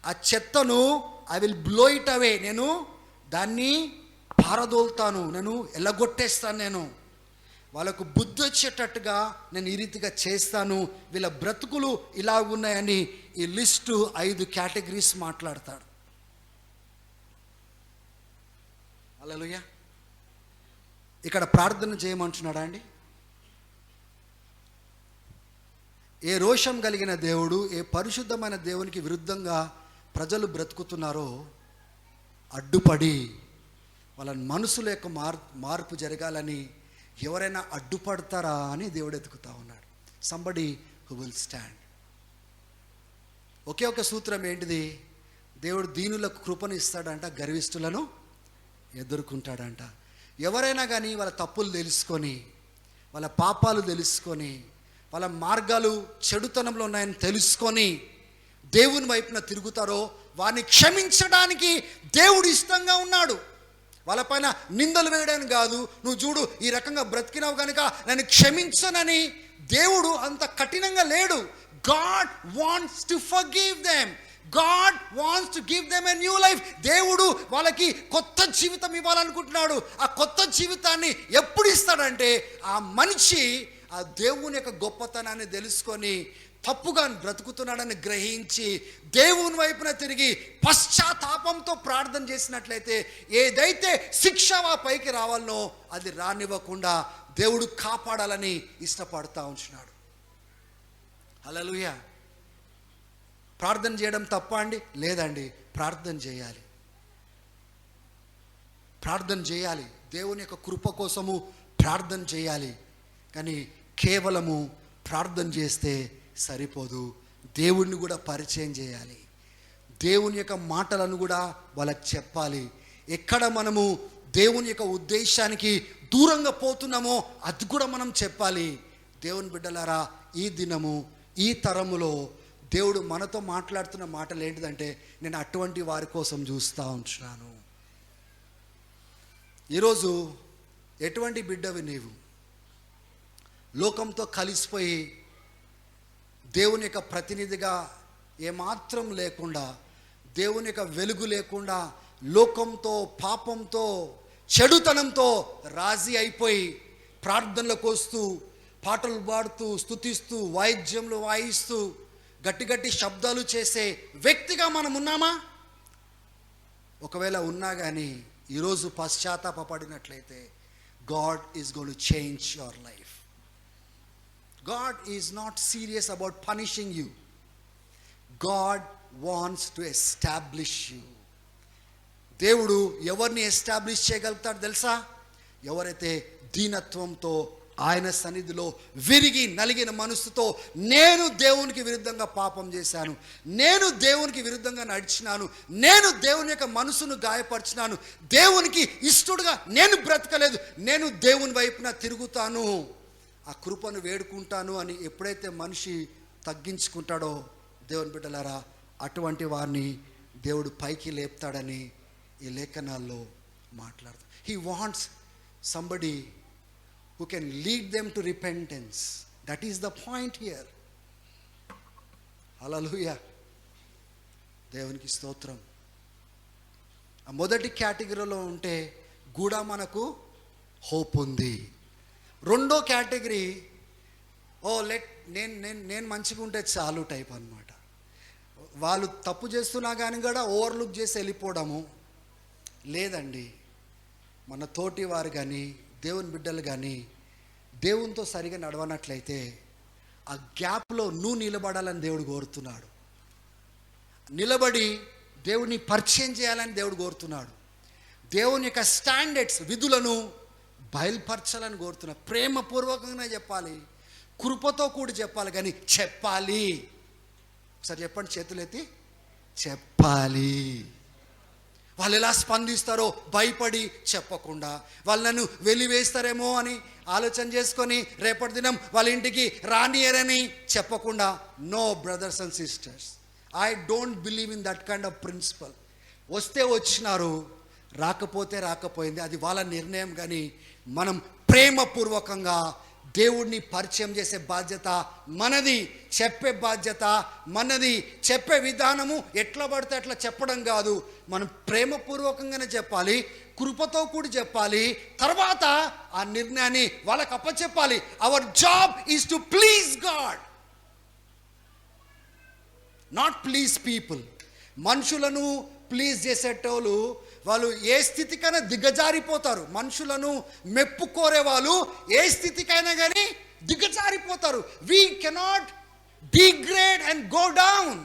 ఆ చెత్తను I will blow it away, నేను దాన్ని పారదోలుతాను, నేను ఎల్లగొట్టేస్తాను. నేను వాళ్ళకు బుద్ధి వచ్చేటట్టుగా నేను ఈ రీతిగా చేస్తాను. వీళ్ళ బ్రతుకులు ఇలా ఉన్నాయని ఈ లిస్టు 5 కేటగిరీస్ మాట్లాడతాడు. హల్లెలూయా. ఇక్కడ ప్రార్థన చేయమంటున్నాడా అండి? ఏ రోషం కలిగిన దేవుడు, ఏ పరిశుద్ధమైన దేవునికి విరుద్ధంగా ప్రజలు బ్రతుకుతున్నారో అడ్డుపడి వాళ్ళ మనసుల యొక్క మార్పు జరగాలని ఎవరైనా అడ్డుపడతారా అని దేవుడు ఎతుకుతా ఉన్నాడు. Somebody who will stand. ఒకే ఒక సూత్రం ఏంటిది? దేవుడు దీనులకు కృపను ఇస్తాడంట, గర్విష్ఠులను ఎదుర్కొంటాడంట. ఎవరైనా కానీ వాళ్ళ తప్పులు తెలుసుకొని, వాళ్ళ పాపాలు తెలుసుకొని, వాళ్ళ మార్గాలు చెడుతనంలో ఉన్నాయని తెలుసుకొని దేవుని వైపున తిరుగుతారో వారిని క్షమించడానికి దేవుడు ఇష్టంగా ఉన్నాడు. వాళ్ళపైన నిందలు వేయడానికి కాదు, నువ్వు చూడు ఈ రకంగా బ్రతికినావు కనుక నన్ను క్షమించనని దేవుడు అంత కఠినంగా లేడు. God wants to forgive them. God wants to give them a new life. దేవుడు వాళ్ళకి కొత్త జీవితం ఇవ్వాలనుకుంటున్నాడు. ఆ కొత్త జీవితాన్ని ఎప్పుడు ఇస్తాడంటే ఆ మనిషి ఆ దేవుని యొక్క గొప్పతనాన్ని తెలుసుకొని తప్పుగా బ్రతుకుతున్నాడని గ్రహించి దేవుని వైపున తిరిగి పశ్చాత్తాపంతో ప్రార్థన చేసినట్లయితే ఏదైతే శిక్ష పైకి రావాలనో అది రానివ్వకుండా దేవుడు కాపాడాలని ఇష్టపడతా ఉంటున్నాడు. హల్లెలూయా. ప్రార్థన చేయడం తప్ప అండి? లేదండి, ప్రార్థన చేయాలి. ప్రార్థన చేయాలి, దేవుని యొక్క కృప కోసము ప్రార్థన చేయాలి. కానీ కేవలము ప్రార్థన చేస్తే సరిపోదు, దేవుణ్ణి కూడా పరిచయం చేయాలి. దేవుని యొక్క మాటలను కూడా వాళ్ళకి చెప్పాలి. ఎక్కడ మనము దేవుని యొక్క ఉద్దేశానికి దూరంగా పోతున్నామో అది కూడా మనం చెప్పాలి. దేవుని బిడ్డలారా, ఈ దినము ఈ తరములో దేవుడు మనతో మాట్లాడుతున్న మాటలు ఏంటిదంటే, నేను అటువంటి వారి కోసం చూస్తూ ఉంటున్నాను. ఈరోజు ఎటువంటి బిడ్డవి నీవు? లోకంతో కలిసిపోయి దేవుని యొక్క ప్రతినిధిగా ఏమాత్రం లేకుండా, దేవుని యొక్క వెలుగు లేకుండా, లోకంతో పాపంతో చెడుతనంతో రాజీ అయిపోయి ప్రార్థనలకు వస్తూ పాటలు పాడుతూ స్తుతిస్తూ వాయిద్యంలో వాయిస్తూ గట్టి గట్టి శబ్దాలు చేసే వ్యక్తిగా మనం ఉన్నామా? ఒకవేళ ఉన్నా కానీ ఈరోజు పశ్చాత్తాపడినట్లయితే God is going to change your life. God is not serious about punishing you. God wants to establish you. దేవుడు ఎవరిని ఎస్టాబ్లిష్ చేయగలుగుతాడు తెలుసా? ఎవరైతే దీనత్వంతో ఆయన సన్నిధిలో విరిగి నలిగిన మనసుతో, నేను దేవునికి విరుద్ధంగా పాపం చేశాను, నేను దేవునికి విరుద్ధంగా నడిచినాను, నేను దేవుని యొక్క మనసును గాయపరిచినాను, దేవునికి ఇష్టడుగా నేను బ్రతకలేదు, నేను దేవుని వైపున తిరుగుతాను, ఆ కృపను వేడుకుంటాను అని ఎప్పుడైతే మనిషి తగ్గించుకుంటాడో, దేవుని బిడ్డలారా, అటువంటి వారిని దేవుడు పైకి లేపుతాడని ఈ లేఖనాల్లో మాట్లాడతాడు. He wants somebody who can lead them to repentance. That is the point here. Hallelujah. దేవునికి స్తోత్రం. ఆ మొదటి కేటగిరీలో ఉంటే కూడా మనకు హోప్ ఉంది. రెండో కేటగిరీ, నేను మంచిగా ఉంటే చాలు టైప్ అన్నమాట. వాళ్ళు తప్పు చేస్తున్నా కానీ కూడా ఓవర్లుక్ చేసి వెళ్ళిపోవడము. లేదండి, మన తోటి వారు కానీ దేవుని బిడ్డలు కానీ దేవునితో సరిగా నడవనట్లయితే ఆ గ్యాప్లో నువ్వు నిలబడాలని దేవుడు కోరుతున్నాడు. నిలబడి దేవుని పరిచయం చేయాలని దేవుడు కోరుతున్నాడు. దేవుని యొక్క స్టాండర్డ్స్, విధులను బయలుపరచాలని కోరుతున్నాడు. ప్రేమపూర్వకంగా చెప్పాలి, కృపతో కూడి చెప్పాలి, కానీ చెప్పాలి. ఒకసారి చెప్పండి, చేతులెత్తి చెప్పాలి. వాళ్ళు ఎలా స్పందిస్తారో భయపడి చెప్పకుండా, వాళ్ళు నన్ను వెలివేస్తారేమో అని ఆలోచన చేసుకొని రేపటి దినం వాళ్ళ ఇంటికి రానియరని చెప్పకుండా, no brothers and sisters, I don't believe in that kind of principle. వస్తే వచ్చినారు, రాకపోతే రాకపోయింది, అది వాళ్ళ నిర్ణయం. కానీ మనం ప్రేమపూర్వకంగా దేవుడిని పరిచయం చేసే బాధ్యత మనది, చెప్పే బాధ్యత మనది. చెప్పే విధానము ఎట్లా పడితే అట్లా చెప్పడం కాదు, మనం ప్రేమపూర్వకంగానే చెప్పాలి, కృపతో కూడి చెప్పాలి. తర్వాత ఆ నిర్ణయాన్ని వాళ్ళకి అప్పచెప్పాలి. Our job is to please God, not please people. మనుషులను ప్లీజ్ చేసేటోళ్ళు వాళ్ళు ఏ స్థితికైనా దిగజారిపోతారు. మనుషులను మెప్పు కోరే వాళ్ళు ఏ స్థితికైనా కానీ దిగజారిపోతారు. We cannot degrade and go down.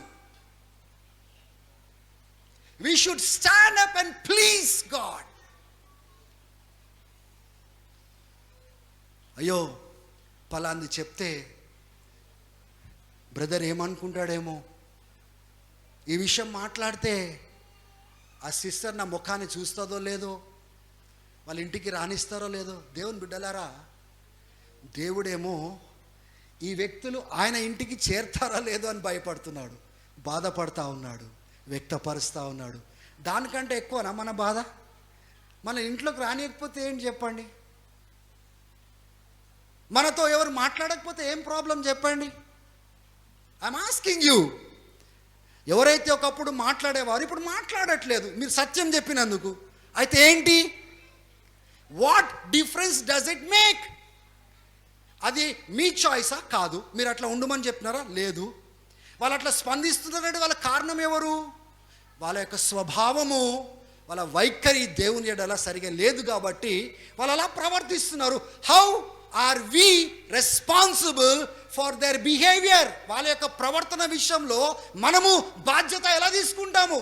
We should stand up and please God. అయ్యో పలాంది చెప్తే బ్రదర్ ఏమనుకుంటాడేమో, ఈ విషయం మాట్లాడితే ఆ సిస్టర్ నా ముఖాన్ని చూస్తుందో లేదో, వాళ్ళ ఇంటికి రానిస్తారో లేదో. దేవుని బిడ్డలారా, దేవుడేమో ఈ వ్యక్తులు ఆయన ఇంటికి చేరతారా లేదో అని భయపడుతున్నాడు, బాధపడతా ఉన్నాడు, వ్యక్తపరుస్తూ ఉన్నాడు. దానికంటే ఎక్కువనా మన బాధ? మన ఇంట్లోకి రానియకపోతే ఏంటి చెప్పండి? మనతో ఎవరు మాట్లాడకపోతే ఏం ప్రాబ్లం చెప్పండి? I'm asking you. ఎవరైతే ఒకప్పుడు మాట్లాడేవారు ఇప్పుడు మాట్లాడట్లేదు మీరు సత్యం చెప్పినందుకు, అయితే ఏంటి? What difference does it make? అది మీ చాయిసా? కాదు. మీరు అట్లా ఉండమని చెప్పినారా? లేదు. వాళ్ళు అట్లా స్పందిస్తున్నారంటే వాళ్ళ కారణం ఎవరు? వాళ్ళ యొక్క స్వభావము, వాళ్ళ వైఖరి దేవుని ఎడల సరిగా లేదు కాబట్టి వాళ్ళు అలా ప్రవర్తిస్తున్నారు. How are we responsible for their behaviour? వాళ్ళ యొక్క ప్రవర్తన విషయంలో మనము బాధ్యత ఎలా తీసుకుంటాము?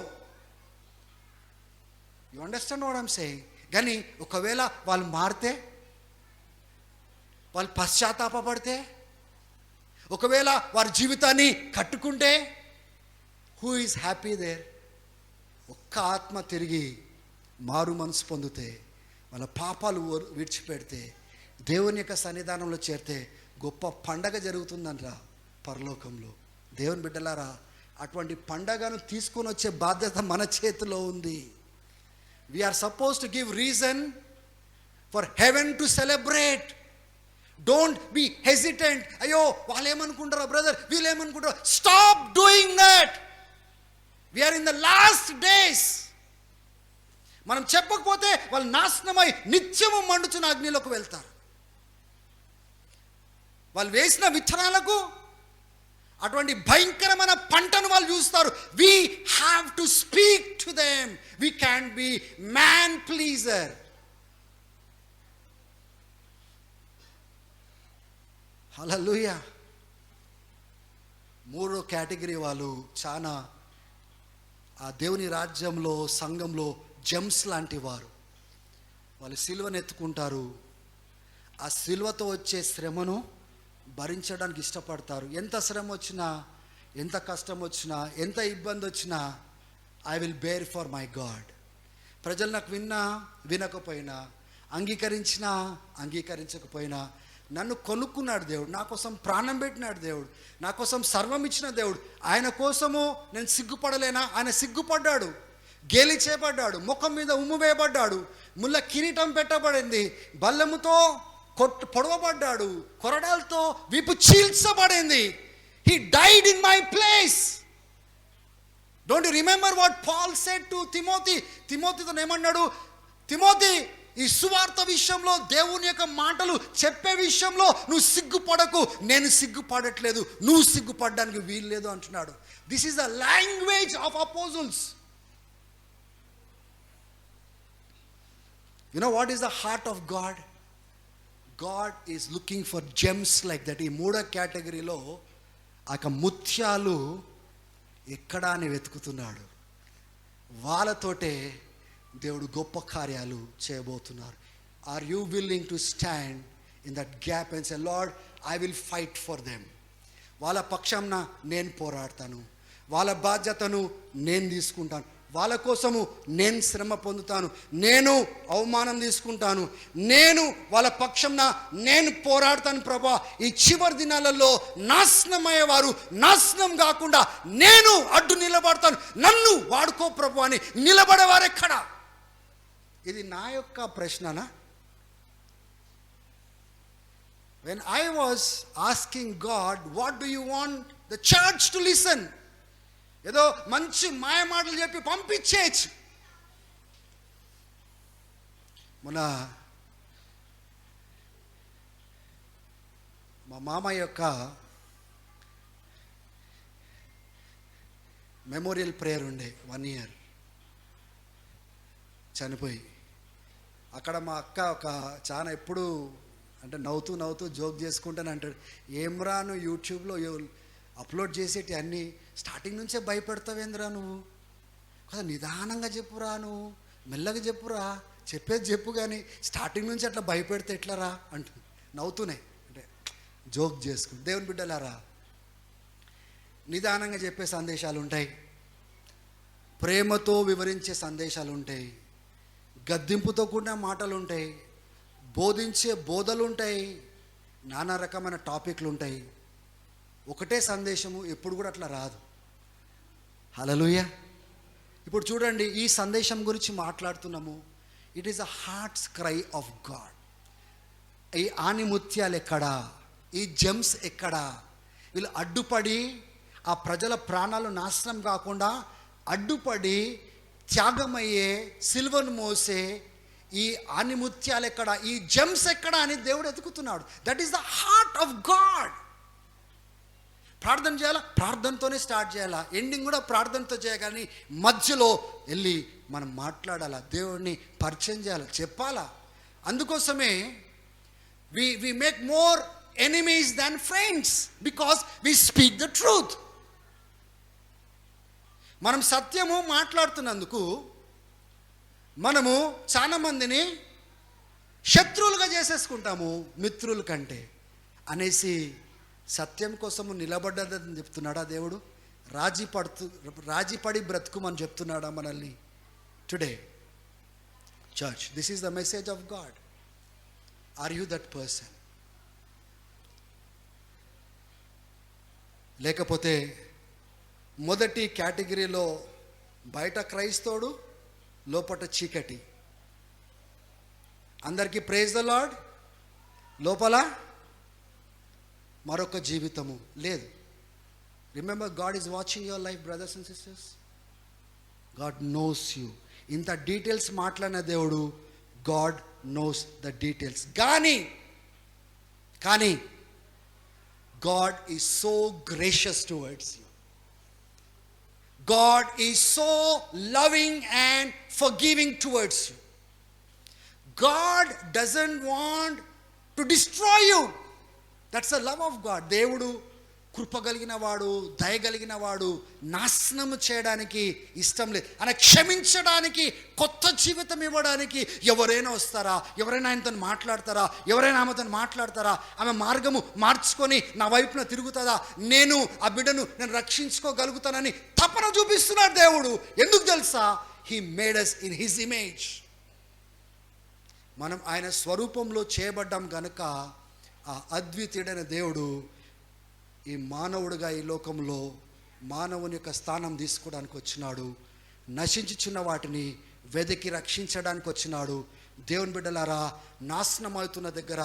You understand what I'm saying? కానీ ఒకవేళ వాళ్ళు మారితే, వాళ్ళు పశ్చాత్తాపడితే, ఒకవేళ వారి జీవితాన్ని కట్టుకుంటే, హూ ఈజ్ హ్యాపీ దేర్? ఒక్క ఆత్మ తిరిగి మారు మనసు పొందితే, వాళ్ళ పాపాలు విడిచిపెడితే, దేవుని యొక్క సన్నిధానంలో చేరితే గొప్ప పండగ జరుగుతుందంట పరలోకంలో. దేవుని బిడ్డలారా, అటువంటి పండగను తీసుకొని వచ్చే బాధ్యత మన చేతిలో ఉంది. We are supposed to give reason for heaven to celebrate. Don't be hesitant. అయ్యో వాళ్ళు ఏమనుకుంటారో బ్రదర్, వీళ్ళు ఏమనుకుంటారో. Stop doing that. We are in the last days. మనం చెప్పకపోతే వాళ్ళు నాశనమై నిత్యము మండుచున్న అగ్నిలోకి వెళ్తారు. వాళ్ళు వేసిన విత్తనాలకు అటువంటి భయంకరమైన పంటను వాళ్ళు చూస్తారు. We have to speak to them. We can't be man pleaser. హల్లెలూయా. మూడో కేటగిరీ వాళ్ళు చాలా ఆ దేవుని రాజ్యంలో, సంఘంలో జెమ్స్ లాంటి వారు. వాళ్ళు సిలువను ఎత్తుకుంటారు. ఆ సిలువతో వచ్చే శ్రమను భరించడానికి ఇష్టపడతారు. ఎంత శ్రమ వచ్చినా, ఎంత కష్టం వచ్చినా, ఎంత ఇబ్బంది వచ్చినా, I will bear for my God. ప్రజలు నాకు విన్నా వినకపోయినా, అంగీకరించినా అంగీకరించకపోయినా, నన్ను కొనుక్కున్నాడు దేవుడు, నా కోసం ప్రాణం పెట్టినాడు దేవుడు, నా కోసం సర్వం ఇచ్చిన దేవుడు. ఆయన కోసము నేను సిగ్గుపడలేనా? ఆయన సిగ్గుపడ్డాడు, గేలి చేయబడ్డాడు, ముఖం మీద ఉమ్ము వేయబడ్డాడు, ముళ్ళ కిరీటం పెట్టబడింది, బల్లెముతో పొడవబడ్డాడు, కొరడాలతో వీపు చీల్చబడింది. He died in my place. Don't you remember what Paul said to Timothy? తిమోతితో ఏమన్నాడు? తిమోతి, ఈ సువార్త విషయంలో, దేవుని యొక్క మాటలు చెప్పే విషయంలో నువ్వు సిగ్గుపడకు. నేను సిగ్గుపడట్లేదు, నువ్వు సిగ్గుపడడానికి వీలు లేదు అంటున్నాడు. This is the language of apostles. You know what is the heart of God? God is looking for gems like that. ఈ మూడో కేటగిరీలో ఆ ముత్యాలు ఎక్కడా అని వెతుకుతున్నాడు. వాళ్ళతోటే దేవుడు గొప్ప కార్యాలు చేయబోతున్నారు. Are you willing to stand in that gap and say, Lord, I will fight for them. వాళ్ళ పక్షంన నేను పోరాడతాను, వాళ్ళ బాధ్యతను నేను తీసుకుంటాను, వాళ్ళ కోసము నేను శ్రమ పొందుతాను, నేను అవమానం తీసుకుంటాను, నేను వాళ్ళ పక్షంన నేను పోరాడతాను ప్రభా. ఈ చివరి దినాలలో నాశనమయ్యేవారు నాశనం కాకుండా నేను అడ్డు నిలబడతాను, నన్ను వాడుకో ప్రభు అని నిలబడేవారు ఎక్కడ? ఇది నా యొక్క ప్రశ్ననా? When I was asking God, what do you want the church to listen? ఏదో మంచి మాయ మాటలు చెప్పి పంపించేయచ్చు. మన మా మామయ్య యొక్క మెమోరియల్ ప్రేయర్ ఉండే 1 year చనిపోయి. అక్కడ మా అక్క ఒక చాలా ఎప్పుడు అంటే నవ్వుతూ జోక్ చేసుకుంటాను అంటాడు, ఏమ్రా నువ్వు యూట్యూబ్లో అప్లోడ్ చేసేటి అన్నీ స్టార్టింగ్ నుంచే భయపెడతావేంద్రా నువ్వు, కదా నిదానంగా చెప్పురా, నువ్వు మెల్లగా చెప్పురా, చెప్పేది చెప్పు, కానీ స్టార్టింగ్ నుంచి అట్లా భయపెడితే ఎట్లరా అంటూ నవ్వుతూనే అంటే జోక్ చేసుకుని. దేవుని బిడ్డలారా, నిదానంగా చెప్పే సందేశాలు ఉంటాయి, ప్రేమతో వివరించే సందేశాలు ఉంటాయి, గద్దింపుతో కూడిన మాటలు ఉంటాయి, బోధించే బోధలు ఉంటాయి, నానా రకమైన టాపిక్లు ఉంటాయి. ఒకటే సందేశము ఎప్పుడు కూడా అట్లా రాదు. హల్లెలూయా. ఇప్పుడు చూడండి, ఈ సందేశం గురించి మాట్లాడుతున్నాము. It is a hearts cry of God. ఈ ఆనిముత్యాలు ఎక్కడా, ఈ జెమ్స్ ఎక్కడా? వీళ్ళు అడ్డుపడి ఆ ప్రజల ప్రాణాలు నాశనం కాకుండా అడ్డుపడి త్యాగమయ్యే, సిల్వను మోసే ఈ ఆనిముత్యాలు ఎక్కడ, ఈ జెమ్స్ ఎక్కడ అని దేవుడు ఎతుకుతున్నాడు. That is the heart of God. ప్రార్థన చేయాలా, ప్రార్థనతోనే స్టార్ట్ చేయాలా, ఎండింగ్ కూడా ప్రార్థనతో చేయగాని మధ్యలో వెళ్ళి మనం మాట్లాడాలా, దేవుడిని పరిచయం చేయాలా, చెప్పాలా. అందుకోసమే we make more enemies than friends because we speak the truth. మనం సత్యము మాట్లాడుతున్నందుకు మనము చాలా మందిని శత్రువులుగా చేసేసుకుంటాము మిత్రుల కంటే అనేసి. సత్యం కోసము నిలబడ్డదని చెప్తున్నాడా దేవుడు? రాజీపడి బ్రతుకుమని చెప్తున్నాడా మనల్ని? Today church, this is the message of God. Are you that person? లేకపోతే మొదటి కేటగిరీలో బయట క్రైస్తవుడు, లోపట చీకటి. అందరికీ ప్రైజ్ ద లార్డ్, లోపల మరొక జీవితము లేదు. Remember, God is watching your life brothers and sisters. God knows you. ఇంత డీటెయిల్స్ మాట్లాడిన దేవుడు, గాడ్ నోస్ ద డీటెయిల్స్. కానీ God is so gracious towards you. God is so loving and forgiving towards you. God doesn't want to destroy you. That's the love of God. దేవుడు కృప కలిగిన వాడు, దయ కలిగిన వాడు. నాశనము చేయడానికి ఇష్టం లేదు. ఆయన క్షమించడానికి, కొత్త జీవితం ఇవ్వడానికి ఎవరైనా వస్తారా, ఎవరైనా ఆయనతో మాట్లాడతారా, ఎవరైనా ఆమెతో మాట్లాడతారా, ఆమె మార్గము మార్చుకొని నా వైపున తిరుగుతుందా, నేను ఆ బిడ్డను నేను రక్షించుకోగలుగుతానని తపన చూపిస్తున్నాడు దేవుడు. ఎందుకు తెలుసా? He made us in his image. మనం ఆయన స్వరూపంలో చేయబడ్డాం గనుక ఆ అద్వితీయుడైన దేవుడు ఈ మానవుడిగా ఈ లోకంలో మానవుని యొక్క స్థానం తీసుకోవడానికి వచ్చినాడు. నశించుచున్న వాటిని వెతికి రక్షించడానికి వచ్చినాడు. దేవుని బిడ్డలారా, నాశనం అవుతున్న దగ్గర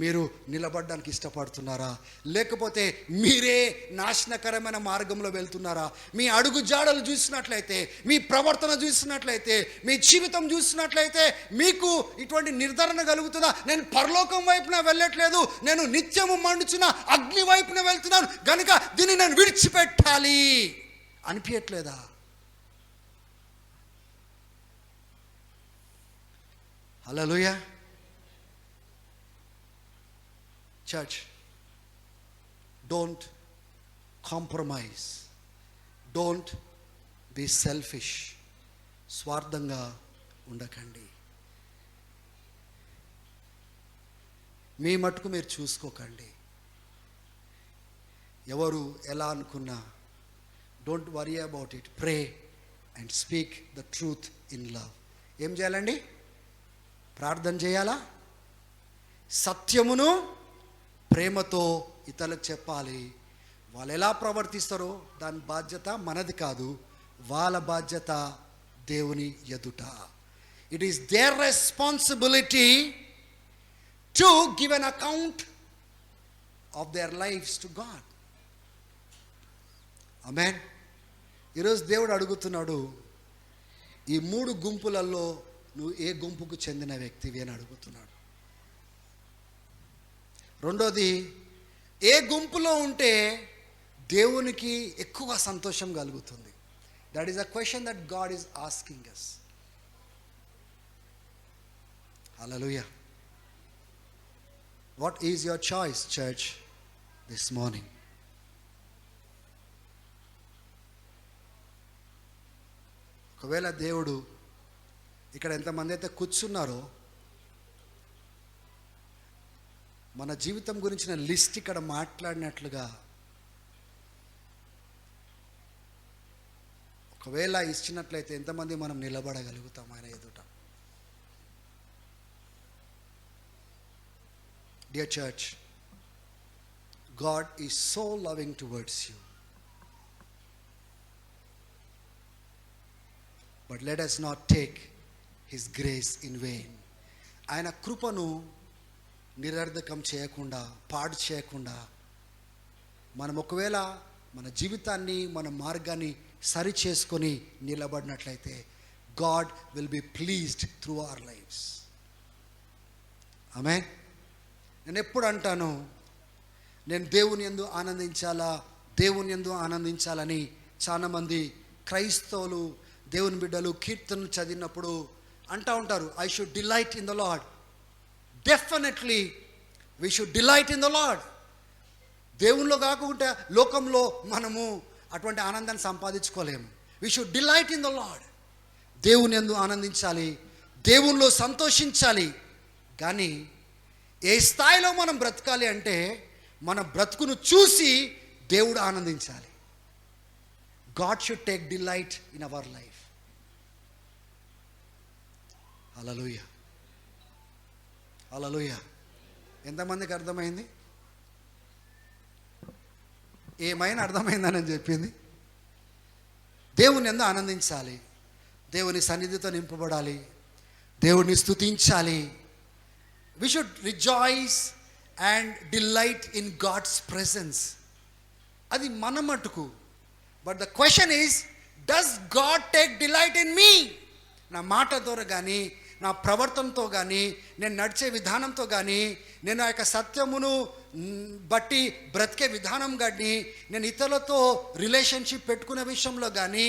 మీరు నిలబడడానికి ఇష్టపడుతున్నారా? లేకపోతే మీరే నాశనకరమైన మార్గంలో వెళ్తున్నారా? మీ అడుగు జాడలు చూసినట్లయితే, మీ ప్రవర్తన చూసినట్లయితే, మీ జీవితం చూసినట్లయితే మీకు ఇటువంటి నిర్ధారణ కలుగుతుందా? నేను పరలోకం వైపున వెళ్ళట్లేదు, నేను నిత్యము మండుచున్న అగ్ని వైపున వెళ్తున్నాను గనుక దీన్ని నేను విడిచిపెట్టాలి అనిపించట్లేదా? హల్లెలూయా. Church, don't compromise, don't be selfish. స్వార్థంగా ఉండకండి. మీ మటుకు మీరు చూసుకోకండి. ఎవరు ఎలా అనుకున్నా don't worry about it. Pray and speak the truth in love. ఏం చేయాలండి? ప్రార్థన చేయాలా? సత్యమును ప్రేమతో ఇతరులకు చెప్పాలి. వాళ్ళు ఎలా ప్రవర్తిస్తారో దాని బాధ్యత మనది కాదు, వాళ్ళ బాధ్యత దేవుని ఎదుట. It is their responsibility to give an account of their lives to God. ఆమేన్. ఈరోజు దేవుడు అడుగుతున్నాడు, ఈ 3 గుంపులలో నువ్వు ఏ గుంపుకు చెందిన వ్యక్తివి అని అడుగుతున్నాడు. రెండోది, ఏ గుంపులో ఉంటే దేవునికి ఎక్కువ సంతోషం కలుగుతుంది? That is a question that God is asking us. Hallelujah. What is your choice, church, this morning? ఒకవేళ దేవుడు ఇక్కడ ఎంతమంది అయితే కూర్చున్నారో మన జీవితం గురించిన లిస్ట్ ఇక్కడ మాట్లాడినట్లుగా ఒకవేళ ఇచ్చినట్లయితే ఎంతమంది మనం నిలబడగలుగుతాం ఆయన ఎదుట? Dear church, God is so loving towards you, but let us not take his grace in vein. ఆయన కృపను నిరర్ధకం చేయకుండా, పాడు చేయకుండా మనం ఒకవేళ మన జీవితాన్ని, మన మార్గాన్ని సరి చేసుకొని నిలబడినట్లయితే God will be pleased through our lives. ఆమేన్. నేను ఎప్పుడు అంటాను, నేను దేవుని యందు ఆనందించాలా, దేవుని యందు ఆనందించాలని చాలామంది క్రైస్తవులు, దేవుని బిడ్డలు కీర్తనలు చదివినప్పుడు అంటూ ఉంటారు, I should delight in the Lord. Definitely we should delight in the Lord. దేవునిలో కాకుండా లోకంలో మనము అటువంటి ఆనందాన్ని సంపాదించుకోలేము. We should delight in the Lord. దేవుని యందు ఆనందించాలి, దేవునిలో సంతోషించాలి. కానీ ఏ స్థాయిలో మనం బ్రతకాలి అంటే మన బ్రతుకును చూసి దేవుడు ఆనందించాలి. God should take delight in our life. హల్లెలూయా, హల్లెలూయా. ఎంతమందికి అర్థమైంది? ఏమైనా అర్థమైందని చెప్పింది. దేవుని యందు ఆనందించాలి, దేవుని సన్నిధితో నింపబడాలి, దేవుని స్తుతించాలి. We should rejoice and delight in God's presence. అది మన మటుకు. But the question is, does God take delight in me? నా మాటతో కానీ, నా ప్రవర్తనతో కానీ, నేను నడిచే విధానంతో కానీ, నేను ఆ యొక్క సత్యమును బట్టి బ్రతికే విధానం కానీ, నేను ఇతరులతో రిలేషన్షిప్ పెట్టుకునే విషయంలో కానీ,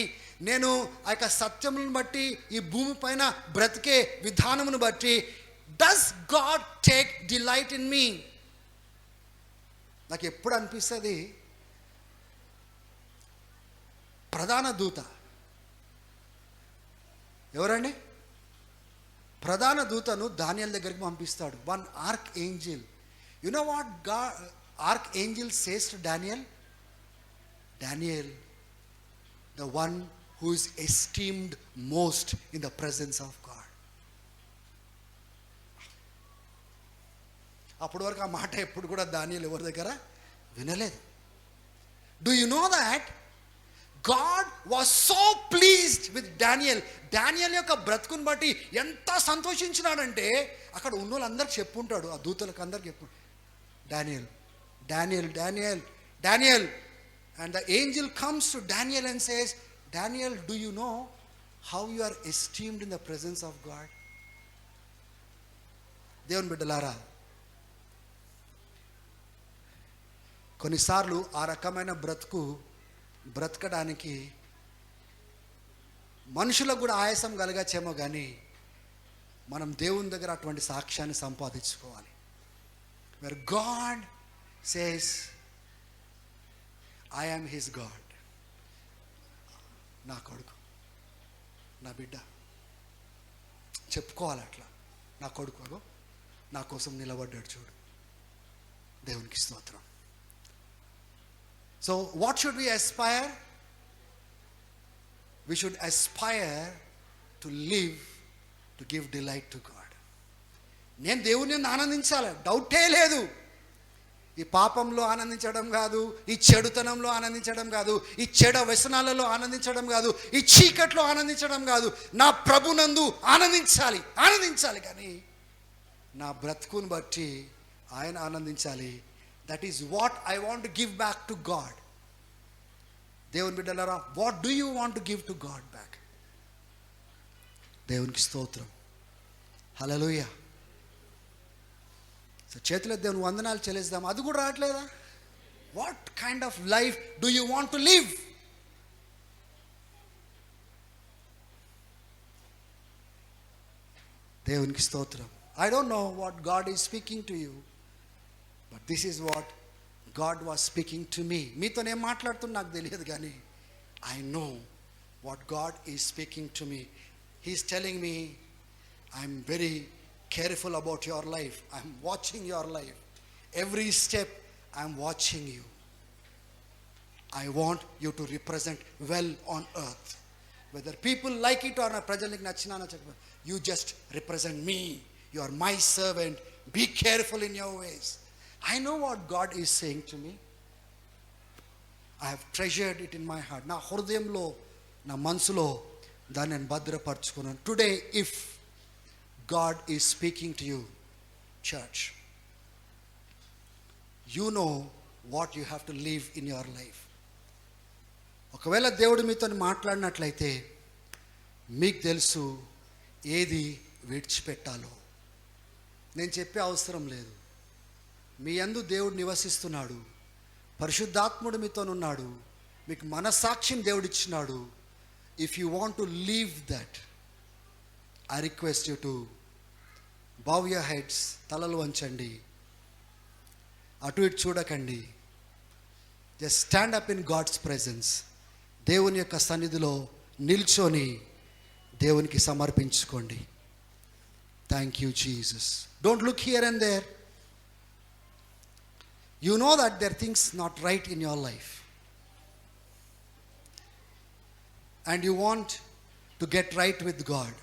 నేను ఆ యొక్క సత్యమును బట్టి ఈ భూమి పైన బ్రతికే విధానమును బట్టి does God take delight in me? నాకు ఎప్పుడు అనిపిస్తుంది, ప్రధాన దూత ఎవరండి? ప్రధాన దూతను దానియేలు దగ్గరికి పంపిస్తాడు. One arc angel. You know what God arc angel says to Daniel? Daniel, the one who is esteemed most in the presence of God. అప్పటి వరకు ఆ మాట ఎప్పుడు కూడా దానియేలు ఎవరి దగ్గర వినలేదు. Do you know that God was so pleased with Daniel? Daniel యొక్క బ్రతుకుని బట్టి ఎంత సంతోషించినాడంటే అక్కడ ఉన్న వాళ్ళందరికి చెప్పుంటాడు, ఆ దూతలకు అందరికి చెప్పు, Daniel, Daniel, Daniel, Daniel. And the angel comes to Daniel and says, Daniel, do you know how you are esteemed in the presence of God? దేవుని బిడ్డలారా, కొన్నిసార్లు ఆ రకమైన బ్రతకడానికి మనుషులకు కూడా ఆయాసం కలగచ్చేమో, కానీ మనం దేవుని దగ్గర అటువంటి సాక్ష్యాన్ని సంపాదించుకోవాలి. Where God says I am his God. నా కొడుకు, నా బిడ్డ చెప్పుకోవాలి అట్లా, నా కొడుకు నా కోసం నిలబడ్డాడు చూడు. దేవునికి స్తోత్రం. So what should we aspire? We should aspire to live, to give delight to God. నేను దేవుని ఆనందించాలి, డౌటే లేదు. ఈ పాపంలో ఆనందించడం కాదు, ఈ చెడుతనంలో ఆనందించడం కాదు, ఈ చెడ వ్యసనాలలో ఆనందించడం కాదు, ఈ చీకట్లో ఆనందించడం కాదు. నా ప్రభునందు ఆనందించాలి కానీ నా బ్రతుకుని బట్టి ఆయన ఆనందించాలి. That is what I want to give back to God. దేవుని బిడ్డలారా, what do you want to give to God back? దేవునికి స్తోత్రం. హల్లెలూయా. సో చేతుల దేవుని వందనాలు చెల్లిద్దాం. అది కూడా రావట్లేదా? What kind of life do you want to live? దేవునికి స్తోత్రం. I don't know what God is speaking to you, but this is what God was speaking to me. మీతో నేను మాట్లాడుతున్నా నాకు తెలియదు, కానీ I know what God is speaking to me. He's telling me, I'm very careful about your life. I'm watching your life. Every step I'm watching you. I want you to represent well on earth. Whether people like it or not, prajaliki nachina chakka, you just represent me. You are my servant. Be careful in your ways. I know what God is saying to me. I have treasured it in my heart. నా హృదయంలో, నా మనసులో దాన్ని నేను భద్రపరచుకున్నాను. Today, if God is speaking to you, church, you know what you have to live in your life. ఒకవేళ దేవుడు మీతో మాట్లాడినట్లయితే మీకు తెలుసు ఏది విడిచిపెట్టాలో. నేను చెప్పే అవసరం లేదు. మీ యందు దేవుడు నివసిస్తున్నాడు. పరిశుద్ధాత్ముడు మీతోనున్నాడు. మీకు మనస్సాక్ష్యం దేవుడిచ్చినాడు. If you want to leave that, I request you to bow your heads, తలలు వంచండి, అటు ఇటు చూడకండి. Just stand up in God's presence. దేవుని యొక్క సన్నిధిలో నిల్చొని దేవునికి సమర్పించుకోండి. Thank you Jesus. Don't look here and there. You know that there are things not right in your life. And you want to get right with God.